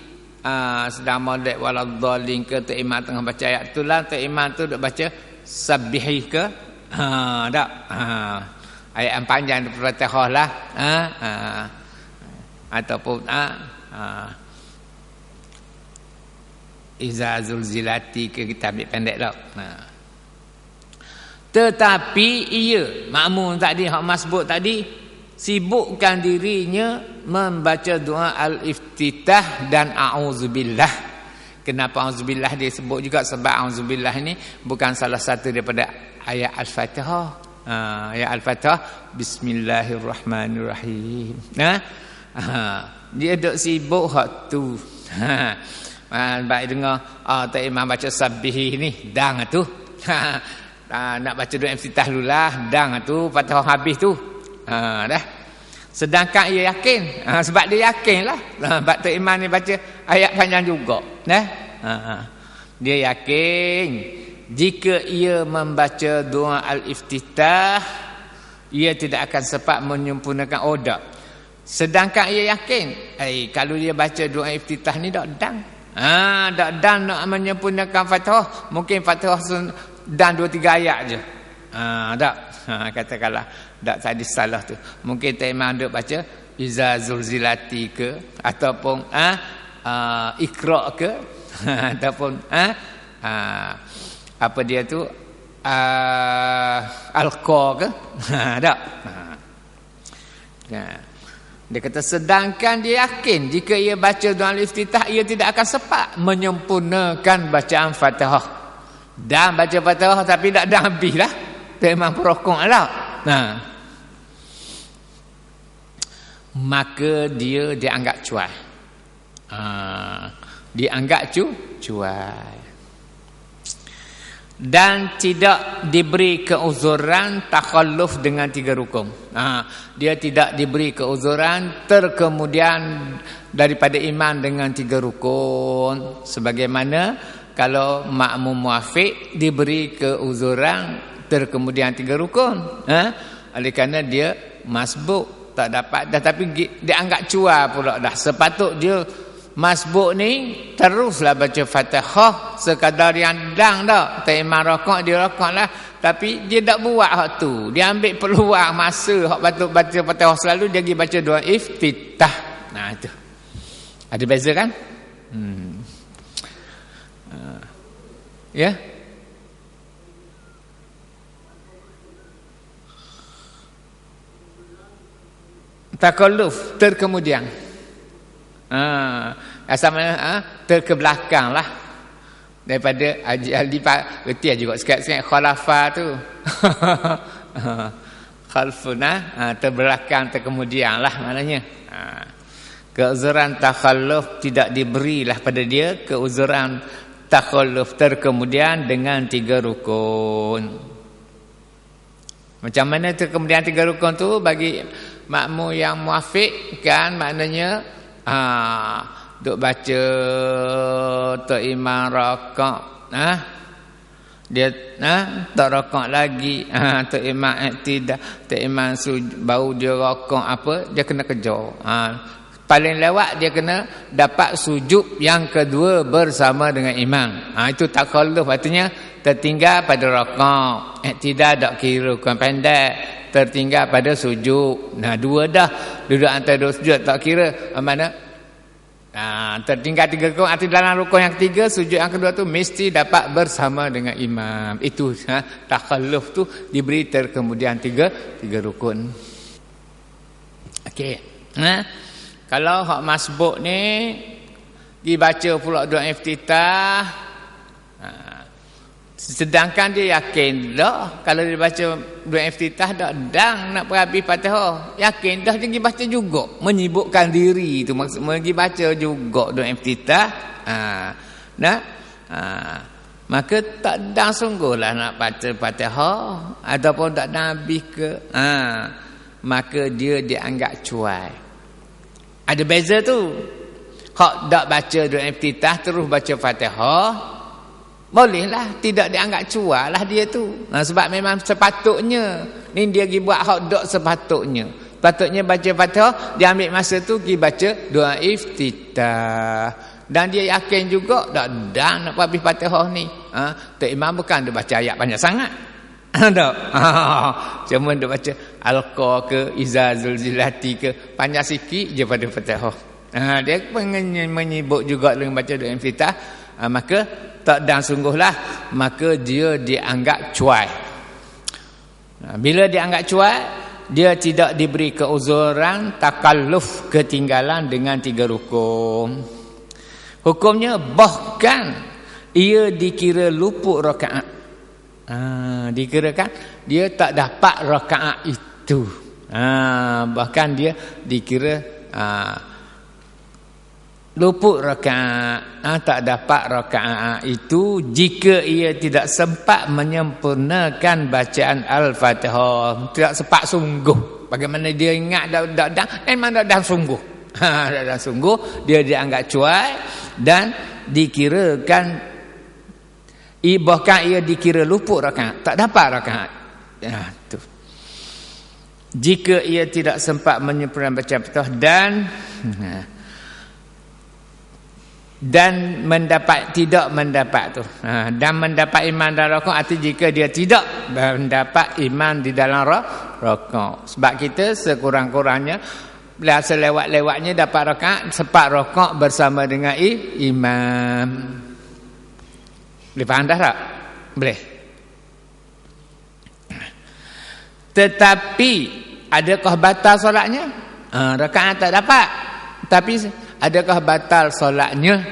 sedang molek waladhdallin ke Tok Imam tengah baca ayat tu lah, Tok Imam tu duk baca sabbihi ke tak ayat yang panjang daripada Fatihah lah ataupun iza zulzilati ke kita ambil pendek tak. Tetapi ia makmum tadi hak masbuk tadi sibukkan dirinya membaca doa al-iftitah dan a'udzubillah. Kenapa a'udzubillah dia sebut juga? Sebab a'udzubillah ini bukan salah satu daripada ayat Al-Fatihah. Ayat Al-Fatihah Bismillahirrahmanirrahim. Dia duk sibuk hak tu. Baik dengar Tok Imam baca sabbihi ni dang tu. Nak baca doa iftitah dululah dang tu Fatihah habis tu. Dah. Sedangkan ia yakin sebab dia yakin lah sebab Tok Imam ni baca ayat panjang juga. Dia yakin jika ia membaca doa al-iftitah ia tidak akan sempat menyempurnakan odak. Sedangkan ia yakin kalau dia baca doa iftitah ni tak dang. Tak dang nak menyempurnakan Fatihah. Mungkin Fatihah dan 2-3 ayat je. Tak. Katakanlah tadi salah tu. Mungkin Tok Imam duk baca iza zulzilati ke ataupun Iqra ke ataupun apa dia tu Al-Qa ke tak. Dia kata sedangkan dia yakin jika ia baca doa al-iftitah ia tidak akan sempat menyempurnakan bacaan Fatihah. Dan baca Fatihah tapi tak dah habis lah. Memang perokok lah. Maka dia dianggap cuai. Dianggap cuai. Dan tidak diberi keuzuran takhalluf dengan 3 rukun. Dia tidak diberi keuzuran terkemudian daripada imam dengan 3 rukun. Sebagaimana kalau makmum muafiq diberi keuzuran terkemudian 3 rukun. Oleh kerana dia masbuk. tak dapat dah, tapi dia anggap cua pula dah. Sepatut dia masbuk ni teruslah baca Fatihah sekadar yang dang dah. Tak imam rakaat dia rakaat lah, tapi dia tak buat hak tu. Dia ambil peluang masa hak patut baca Fatihah selalu dia pergi baca doa iftitah. Nah itu. Ada beza kan? Ya. Takalluf terkemudian. Asal mana terkebelakang lah daripada reti juga sikit-sikit khalafah tu. Khalfuna terbelakang terkemudian lah maknanya. Keuzuran takhalluf tidak diberilah pada dia keuzuran takhalluf terkemudian dengan 3 rukun. Macam mana terkemudian 3 rukun tu bagi makmum yang muafiq kan, maknanya duk baca tok imam rakaat dia tak rakaat lagi tok imam i'tidah, tok imam baru dia rakaat apa dia kena kejar. Paling lewat dia kena dapat sujud yang kedua bersama dengan imam. Itu takhalluf, artinya tertinggal pada rakaat. I'tidah tak kira kurang pendek, tertinggal pada sujud. Dua dah. Duduk antara dua sujud tak kira mana? Tertinggal 3 rukun, arti dalam rukun yang ketiga sujud yang kedua tu mesti dapat bersama dengan imam. Itu takhalluf tu diberi terkemudian 3 rukun. Okey. Kalau hak masbuk ni dibaca pula doa iftitah, sedangkan dia yakin dah kalau dia baca doa iftitah dah dang nak perhabis Fatihah, yakin dah dia pergi baca juga, menyibukkan diri tu maksudnya pergi baca juga doa iftitah. Maka tak dang sungguhlah nak baca Fatihah ataupun tak dang habis ke, maka dia dianggap cuai. Ada beza tu. Hak tak baca doa iftitah terus baca Fatihah, bolehlah, tidak dianggap cuah lah dia tu. Sebab memang sepatutnya ni dia pergi buat hak tak sepatutnya. Patutnya baca Fatihah, dia ambil masa tu pergi baca doa iftitah. Dan dia yakin juga tak nak habis Fatihah ni. Tok imam bukan dia baca ayat banyak sangat. Tak. Cuma dia baca Al-Qa ke Izazul Zilati ke, panjang sikit je pada Fatihah. Dia menyibuk juga dengan baca doa iftitah. Maka tak dan sungguhlah, maka dia dianggap cuai. Bila dianggap cuai, dia tidak diberi keuzuran takalluf ketinggalan dengan 3 rukun. Hukumnya bahkan ia dikira luput rakaat. Dikirakan dia tak dapat rakaat itu. Bahkan dia dikira luput rakaat, tak dapat rakaat itu jika ia tidak sempat menyempurnakan bacaan Al-Fatihah. Tidak sempat sungguh. Bagaimana dia ingat memang dah sungguh. Dah sungguh, dia dianggap cuai dan dikirakan, bahkan ia dikira luput rakaat, tak dapat rakaat. Tu. Jika ia tidak sempat menyempurnakan bacaan Fatihah dan tidak mendapat tu. Dan mendapat iman dalam rakaat, arti jika dia tidak mendapat iman di dalam rakaat. Sebab kita sekurang-kurangnya selewat-lewatnya dapat rakaat, sepat rakaat bersama dengan imam. Boleh faham dah tak? Boleh. Tetapi adakah batal solatnya? Rakaat tak dapat, tapi adakah batal solatnya?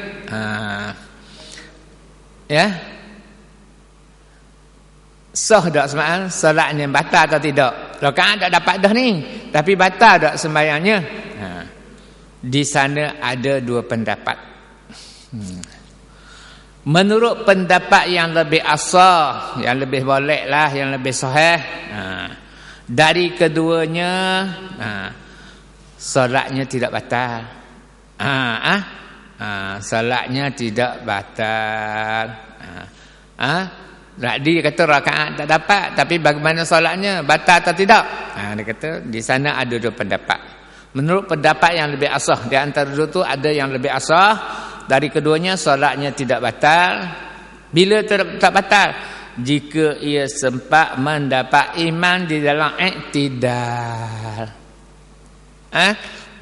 Ya. Sah tak sembahyang? Solatnya batal atau tidak? Rakaat tak dapat dah ni, tapi batal tak sembahyangnya? Di sana ada 2 pendapat. Menurut pendapat yang lebih asah, yang lebih boleh lah, yang lebih sahih, dari keduanya, solatnya tidak batal. Solatnya tidak batal. Dia kata rakaat tak dapat, tapi bagaimana solatnya, batal atau tidak? Dia kata di sana ada dua pendapat. Menurut pendapat yang lebih asah, di antara dua tu ada yang lebih asah, dari keduanya solatnya tidak batal. Bila tak batal? Jika ia sempat mendapat iman di dalam iktidal.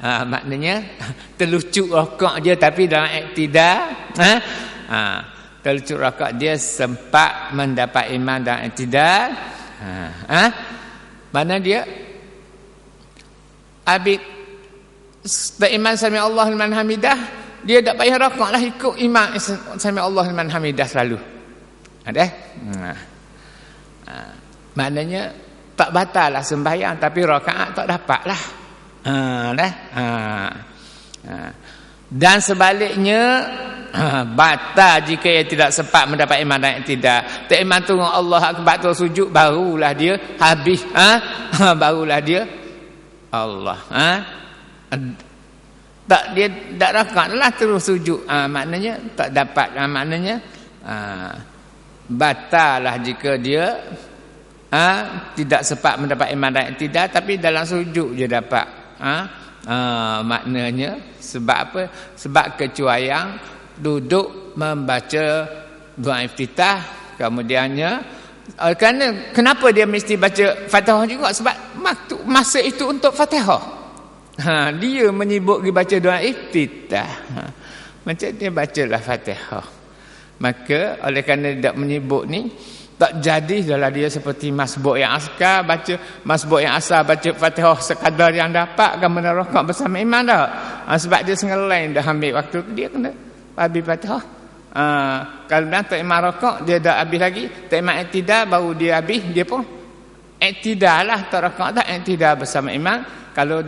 Maknanya terlucuk rakaat dia tapi dalam iktidal. Terlucuk rakaat dia sempat mendapat iman dalam iktidal. Mana dia habis iman sami Allah liman hamidah, dia tak payah rakaat lah, ikut iman sami Allah liman hamidah selalu. Ada? Maknanya tak batal lah sembahyang, tapi rakaat tak dapat lah. Dan sebaliknya batal jika ia tidak sempat mendapat iman dan tidak. Tak iman tu Allah akbar tu sujud, barulah dia habis. Barulah dia Allah. Tak, dia tak rakaat lah, terus sujud. Maknanya tak dapat. Maknanya batal lah jika dia tidak sempat mendapat iman dan tidak, tapi dalam sujud je dapat. Maknanya sebab apa? Sebab kecuaian duduk membaca doa iftitah, kemudiannya kerana kenapa dia mesti baca Fatihah juga? Sebab masa itu untuk Fatihah. Dia menyibuk pergi baca doa iftitah. Macam dia bacalah Fatihah. Maka oleh kerana tidak menyibuk ni, tak jadilah dia seperti masbuk yang askar baca masbuk yang asal baca Fatihah sekadar yang dapat kan menerokak bersama imam dah. Sebab dia lain dah ambil waktu tu, dia kena habis Fatihah. Kalau dah tak imam rokak, dia dah habis lagi, tak imam iktidal baru dia habis, dia pun iktidal lah, tak rokak tak iktidal bersama imam. Kalau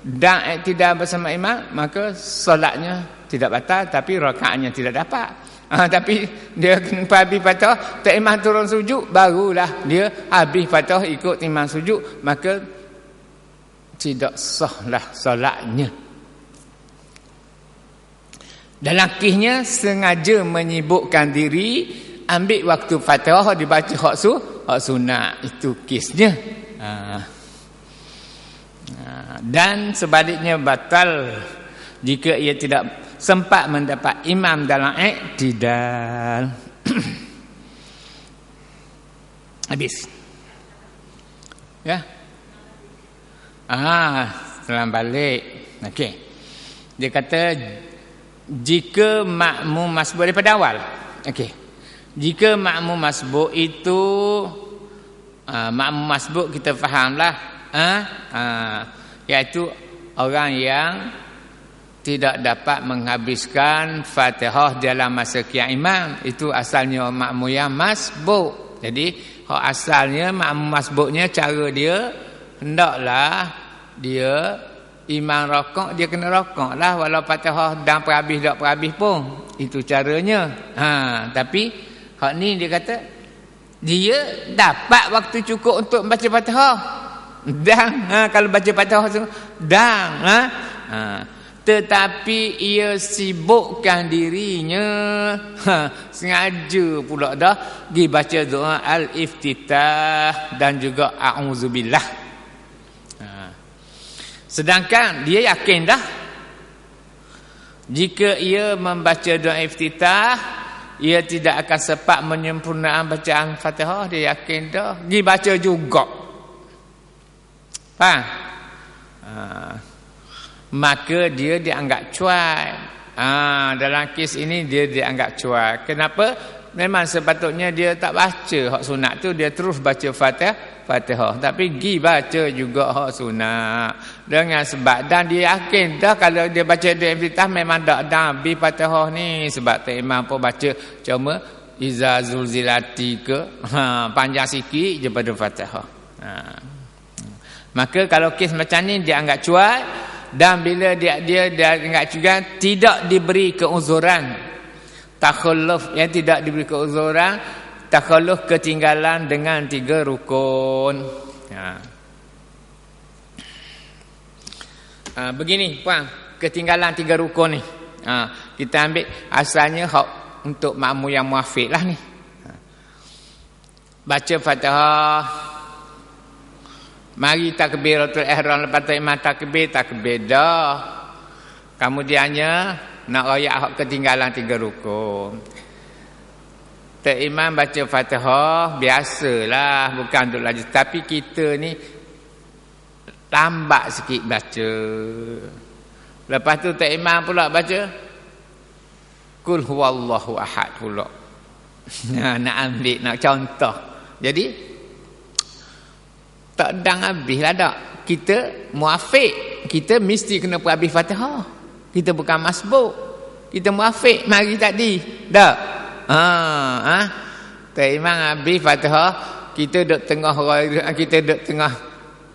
dah iktidal bersama imam, maka solatnya tidak batal, tapi rakaatnya tidak dapat. Tapi dia kena habis Fatihah, tak imam turun sujud, barulah dia habis Fatihah ikut imam sujud, maka tidak sahlah solatnya. Dalam kisnya sengaja menyibukkan diri, ambil waktu Fatihah dibaca hak sunat, itu kisnya. Dan sebaliknya batal jika ia tidak sempat mendapat imam dalam iktidal. Habis. Ya. Setelah balik. Okey. Dia kata jika makmum masbuk daripada awal. Okey. Jika makmum masbuk itu makmum masbuk kita fahamlah, iaitu orang yang tidak dapat menghabiskan Fatihah dalam masa qiyam imam. Itu asalnya makmum yang masbuk. Jadi asalnya makmum masbuknya, cara dia hendaklah dia imam rakaat, dia kena rakaat lah walau Fatihah dan perhabis tak perhabis pun. Itu caranya. Tapi hak ni dia kata dia dapat waktu cukup untuk baca Fatihah. Dan kalau baca Fatihah tu dan tetapi ia sibukkan dirinya, sengaja pula dah pergi baca doa al-iftitah dan juga a'udzubillah. Sedangkan dia yakin dah jika ia membaca doa iftitah, ia tidak akan sempat menyempurnakan bacaan Fatihah. Dia yakin dah pergi baca juga. Faham? Maka dia dianggap cuai. Dalam kes ini dia dianggap cuai. Kenapa? Memang sepatutnya dia tak baca hak sunat tu, dia terus baca Fatihah. Tapi pergi baca juga hak sunat. Dengan sebab dan dia yakin dah kalau dia baca doa iftitah memang tak dah habis Fatihah ni. Sebab tak imam pun baca cuma iza zulzilati ke panjang sikit je pada Fatihah. Maka kalau kes macam ni dia anggap cuai. Dan bila dia ingat juga tidak diberi keuzuran takhalluf, yang tidak diberi keuzuran takhalluf ketinggalan dengan 3 rukun. Begini puan, ketinggalan 3 rukun ni. Kita ambil asalnya hak untuk makmum yang muafiq lah ni. baca Fatihah, mari takbiratul ihram, lepas tu imam takbir dah. Kemudiannya nak royak hak ketinggalan 3 rukun. Tak imam baca Fatihah biasalah, bukan duk laju, tapi kita ni lambat sikit baca. Lepas tu tak imam pula baca Qul huwallahu ahad pula. Nak ambil, nak contoh. Jadi tak dang habislah dak. Kita muafiq, kita mesti kena habis Fatihah. Kita bukan masbuk. Kita muafiq mari tadi. Dak. Tak imam habis Fatihah, kita duk tengah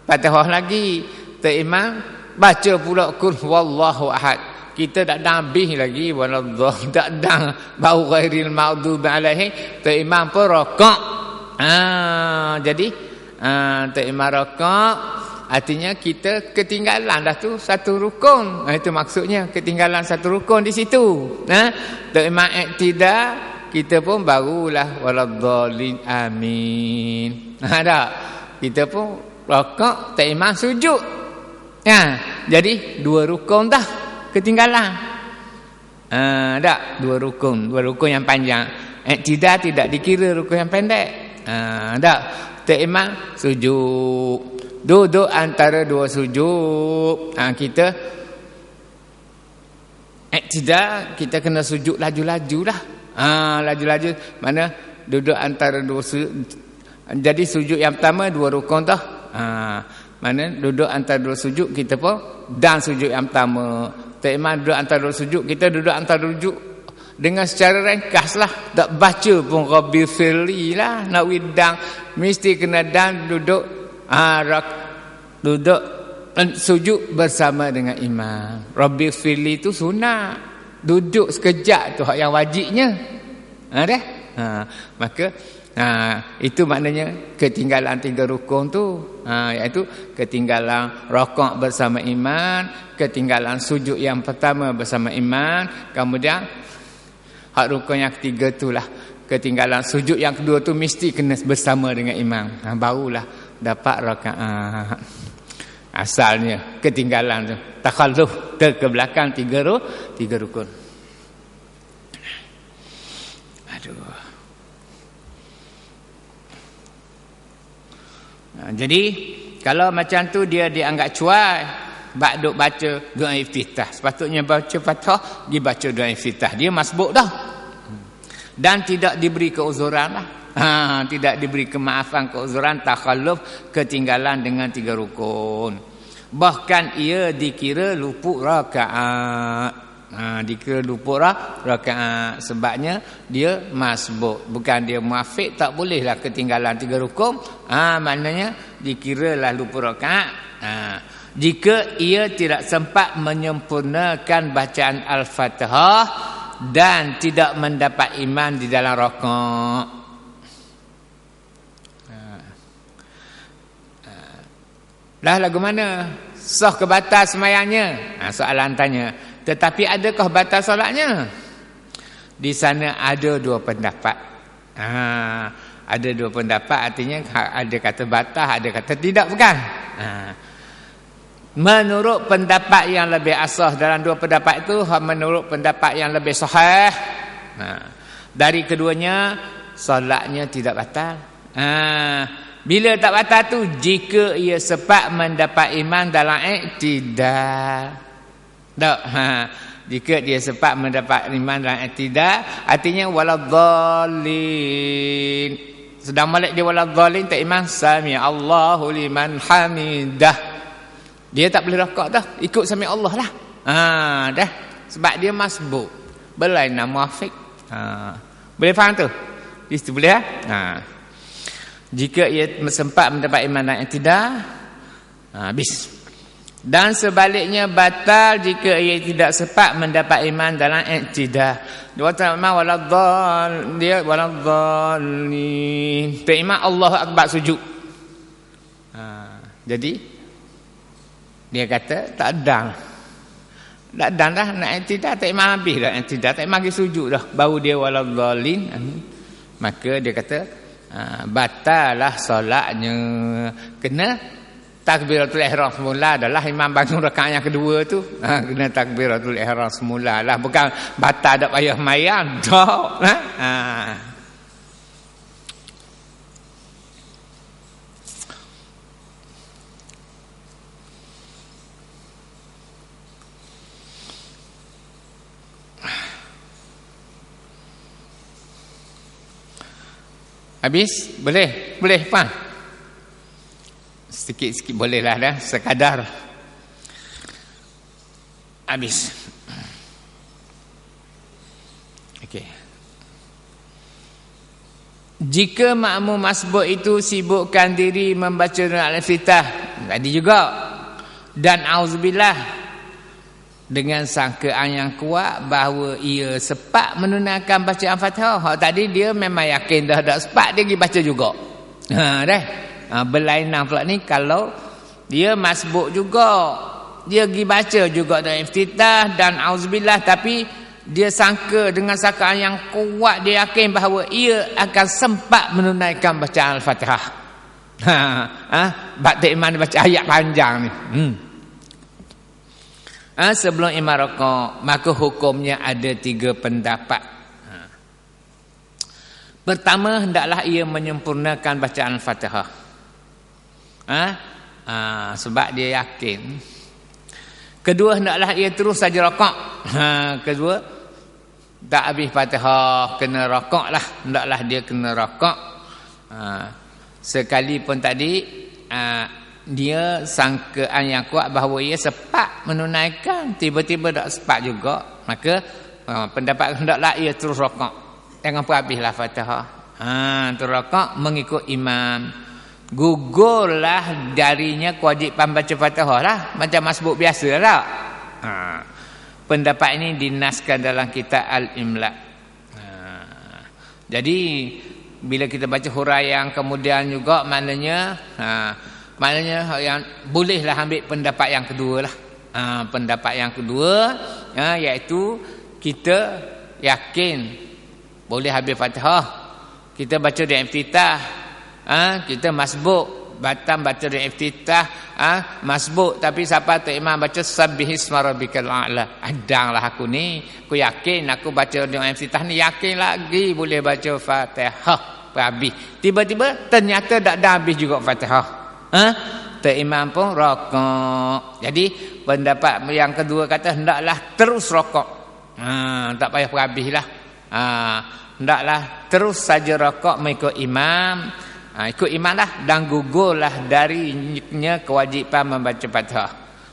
Fatihah lagi. Tak imam baca pula Qul huwallahu ahad. Kita tak habis lagi waladhdallin, tak dah bau ghairil maghdubi alaihim. Tak imam pun rakaat. Jadi tak imam rakaat, artinya kita ketinggalan dah tu satu rukun. Itu maksudnya ketinggalan satu rukun di situ. Tak imam iktidal, kita pun barulah waladhdallin amin. Tak, kita pun rakaat, tak imam sujud. Jadi 2 rukun dah ketinggalan. Tak, 2 rukun yang panjang. Iktidal tidak dikira rukun yang pendek. Tak, tak imam sujud, duduk antara 2 sujud. Kita iktidal, kita kena sujud laju-laju lah. Laju-laju, mana duduk antara 2 sujud. Jadi sujud yang pertama 2 rukun dah. Mana duduk antara 2 sujud, kita pun dan sujud yang pertama. Tak imam duduk antara 2 sujud, kita duduk antara sujud dengan secara ringkas lah. Tak baca pun Rabbi firli lah. Nak widang mesti kena dan duduk duduk sujud bersama dengan imam. Rabbi firli itu sunat. Duduk sekejap tu hak yang wajibnya. Maka itu maknanya ketinggalan 3 rukun tu, iaitu ketinggalan rakaat bersama imam, ketinggalan sujud yang pertama bersama imam, kemudian hak rukun yang ketiga itulah ketinggalan sujud yang kedua tu mesti kena bersama dengan imam. Barulah dapat rakaat. Asalnya ketinggalan tu takhalluf ke belakang 3 rukun. Aduh. Jadi kalau macam tu dia dianggap cuai, bak duk baca doa iftitah. Sepatutnya baca Fatihah, dia baca doa iftitah. Dia masbuk dah. Dan tidak diberi keuzuran lah. Tidak diberi kemaafan, keuzuran takhalluf ketinggalan dengan 3 rukun. Bahkan ia dikira luput rakaat. Dikira luput rakaat, sebabnya dia masbuk, bukan dia muafiq. Tak bolehlah ketinggalan 3 rukun. Maknanya dikiralah luput rakaat. Jika ia tidak sempat menyempurnakan bacaan Al-Fatihah dan tidak mendapat iman di dalam rakaat. Dah lagu mana? Sah ke batal semayangnya? Soalan tanya. Tetapi adakah batal solatnya? Di sana ada 2 pendapat. Ada 2 pendapat, artinya ada kata batal, ada kata tidak, bukan? Menurut pendapat yang lebih asah dalam 2 pendapat itu, menurut pendapat yang lebih sahih, dari keduanya solatnya tidak batal. Bila tak batal tu, jika ia sempat mendapat iman dalam iktidal. Jika dia sempat mendapat iman dalam iktidal, artinya waladhdallin. Sedang malik dia waladhdallin, tak iman sami Allahu liman hamidah. Dia tak boleh rakaat dah, ikut sami Allah lah. Dah, sebab dia masbuk, berlainan muafiq. Boleh faham tu? Di situ boleh jika ia sempat mendapat iman dalam iktidal, habis. Dan sebaliknya batal jika ia tidak sempat mendapat iman dalam iktidal. Dia kata waladhdallin. Tak iman Allahu akbar sujud. Jadi dia kata tak dan dah nak iktidal, tak iman habis dah iktidal, tak iman pergi sujud dah, baru dia waladhdallin. Maka dia kata batalah solatnya. Kena takbiratul ihram semula adalah imam bangun rakaat yang kedua tu. Kena takbiratul ihram semula lah, bukan batal tak payah mayan dak. Habis? Boleh Pak? Sikit-sikit bolehlah dah, sekadar. Habis. Okey. Jika makmum masbuk itu sibukkan diri membaca al-Iftitah tadi juga, dan auzubillah, dengan sangkaan yang kuat bahawa ia sepat menunaikan bacaan Fatihah. Tadi dia memang yakin dah tak sepat, dia pergi baca juga. Berlainan pula ni kalau dia masbuk juga, dia pergi baca juga dengan Iftitah dan auzubillah, tapi dia sangka dengan sangkaan yang kuat, dia yakin bahawa ia akan sempat menunaikan bacaan Al-Fatihah. Batik iman baca ayat panjang ni. Sebelum imam rakaat, maka hukumnya ada 3 pendapat. Pertama, hendaklah ia menyempurnakan bacaan Al-Fatihah. Sebab dia yakin. Kedua, hendaklah ia terus saja rakaat. Kedua, tak habis Fatihah kena rakaat lah, hendaklah dia kena rakaat. Sekalipun tadi dia sangkaan yang kuat bahawa ia sepat menunaikan, tiba-tiba tak sepat juga, maka pendapat hendaklah ia terus rakaat, jangan pun habislah Fatihah. Terus rakaat mengikut imam. Gugurlah darinya kewajipan baca Fatihah lah, macam masbuk biasa lah. Pendapat ini dinaskan dalam kitab Al-Imla. Jadi bila kita baca huraian kemudian juga, maknanya yang bolehlah ambil pendapat yang kedua lah. Pendapat yang kedua iaitu kita yakin boleh habis Fatihah, kita baca dengan Iftitah, kita masbuk batam baca dengan Iftitah, masbuk tapi siapa tu imam baca sabbihisma rabbikal a'la, adanglah aku ni, aku yakin aku baca dengan Iftitah ni, yakin lagi boleh baca Fatihah habis, tiba-tiba ternyata tak dah habis juga Fatihah. Imam pun rakaat. Jadi pendapat yang kedua kata hendaklah terus rakaat. Tak payah habislah. Hendaklah terus saja rakaat mengikut imam. Ikut imam lah, dan gugurlah darinya kewajipan membaca Fatihah.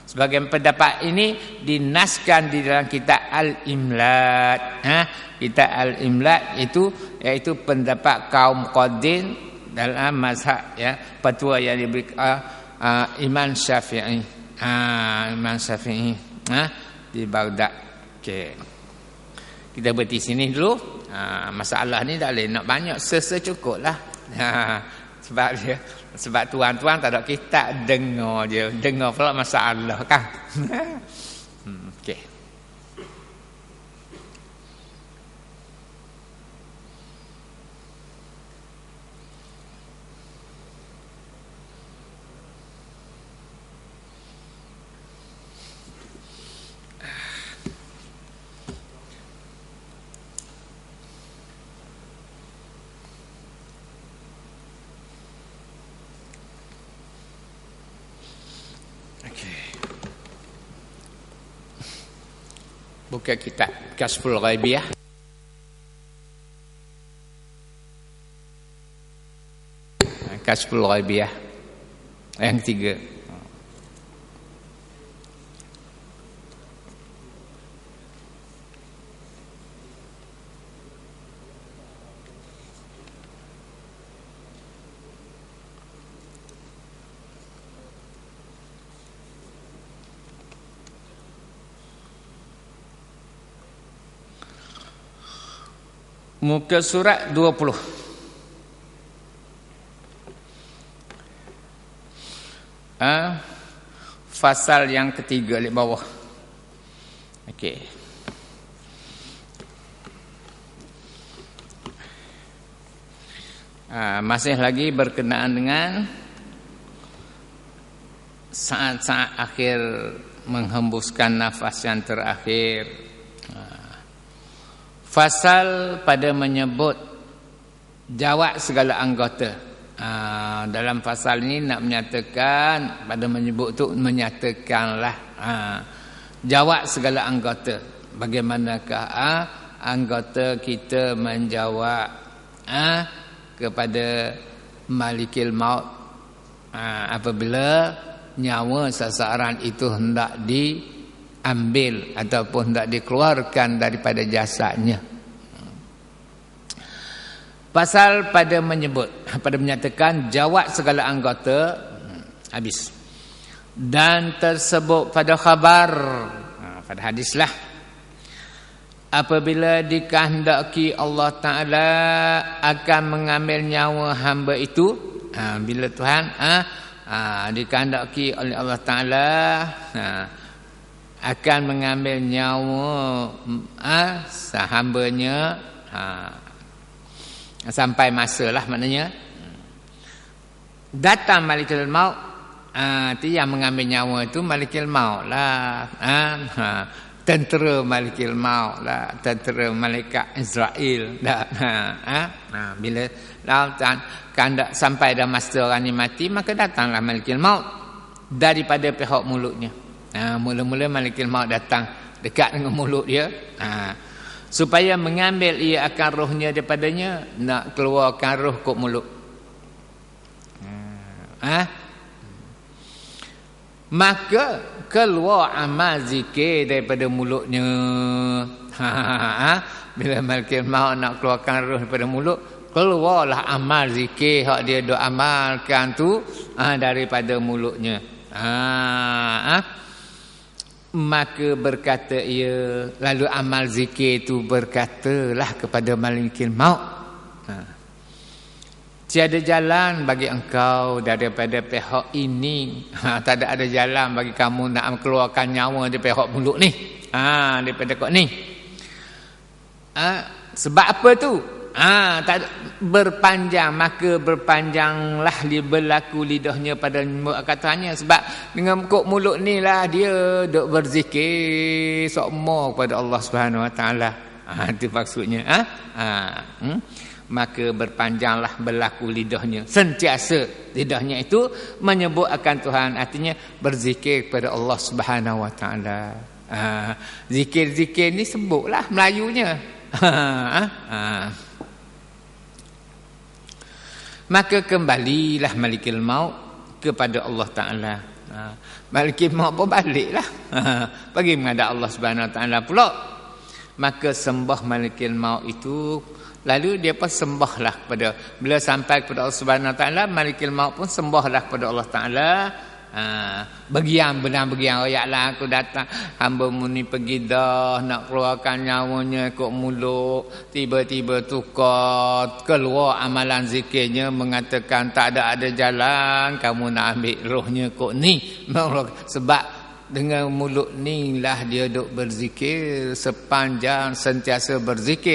Sebagian pendapat ini dinaskan di dalam kitab Al-Imlat. Kitab Al-Imlat iaitu pendapat kaum Qadin dalam mazhab fatwa yang diberi Imam Syafi'i. Imam Syafi'i di Baghdad. Okey. Kita berhenti sini dulu. Masalah ni tak boleh nak banyak, secukuplah. Sebab tuan-tuan tak ada kitab, dengar je. Dengar pula masalah kan. Okey. Buka kitab Kasful Ghaibiyah. Kasful Ghaibiyah yang 3. Muka surat 20. Fasal yang ketiga di bawah. Okey. Masih lagi berkenaan dengan saat-saat akhir menghembuskan nafas yang terakhir. Fasal pada menyebut jawab segala anggota. Dalam fasal ini nak menyatakan, pada menyebut tu menyatakanlah jawab segala anggota. Bagaimanakah anggota kita menjawab kepada Malikil Maut apabila nyawa seseorang itu hendak diambil ataupun hendak dikeluarkan daripada jasadnya. Pasal pada menyebut, pada menyatakan jawab segala anggota, habis. Dan tersebut pada khabar, pada hadis lah, apabila dikehendaki Allah Ta'ala akan mengambil nyawa hamba itu, bila Tuhan dikehendaki oleh Allah Ta'ala akan mengambil nyawa sahambanya, sampai masalah maknanya datang Malikul Maut. Itu yang mengambil nyawa itu Malikul Maut lah, tentera Malikul Maut lah, tentera malaikat Israel dah. Bila kandak sampai dah masa orang ni mati, maka datanglah Malikul Maut daripada pihak mulutnya. Mula-mula Malikul Maut datang dekat dengan mulut dia, supaya mengambil ia akan rohnya daripadanya, nak keluarkan roh kok mulut. Maka keluar amal zikir daripada mulutnya. Bila Malikul Maut nak keluarkan roh daripada mulut, keluarlah amal zikir hak dia dok amalkan tu daripada mulutnya. Maka berkata ia, lalu amal zikir itu berkatalah kepada Malikul Maut, tiada jalan bagi engkau daripada pihak ini. Tak ada jalan bagi kamu nak keluarkan nyawa dari pihak mulut ni, daripada kok ni. Sebab apa tu? Tak berpanjang, maka berpanjanglah berlaku lidahnya pada katanya. Sebab dengan kok mulut ni lah dia duk berzikir sokmo kepada Allah Subhanahu Wa Taala. Itu maksudnya. Maka berpanjanglah berlaku lidahnya, sentiasa lidahnya itu menyebut akan Tuhan, artinya berzikir kepada Allah Subhanahu Wa Taala. Zikir-zikir ni sebutlah Melayunya. Maka kembalilah Malikul Maut kepada Allah Ta'ala. Malikul Maut pun baliklah pergi menghadap Allah Subhanahu Wa Taala pula. Maka sembah Malikul Maut itu, lalu dia pun sembahlah kepada, bila sampai kepada Allah Subhanahu Wa Taala, Malikul Maut pun sembahlah kepada Allah Ta'ala. Begiang ayatlah, aku datang hamba-Mu ni pergi dah nak keluarkan nyawanya kok mulut, tiba-tiba tukar keluar amalan zikirnya mengatakan tak ada jalan kamu nak ambil rohnya kok ni. Sebab dengan mulut ni lah dia duk berzikir sepanjang sentiasa berzikir.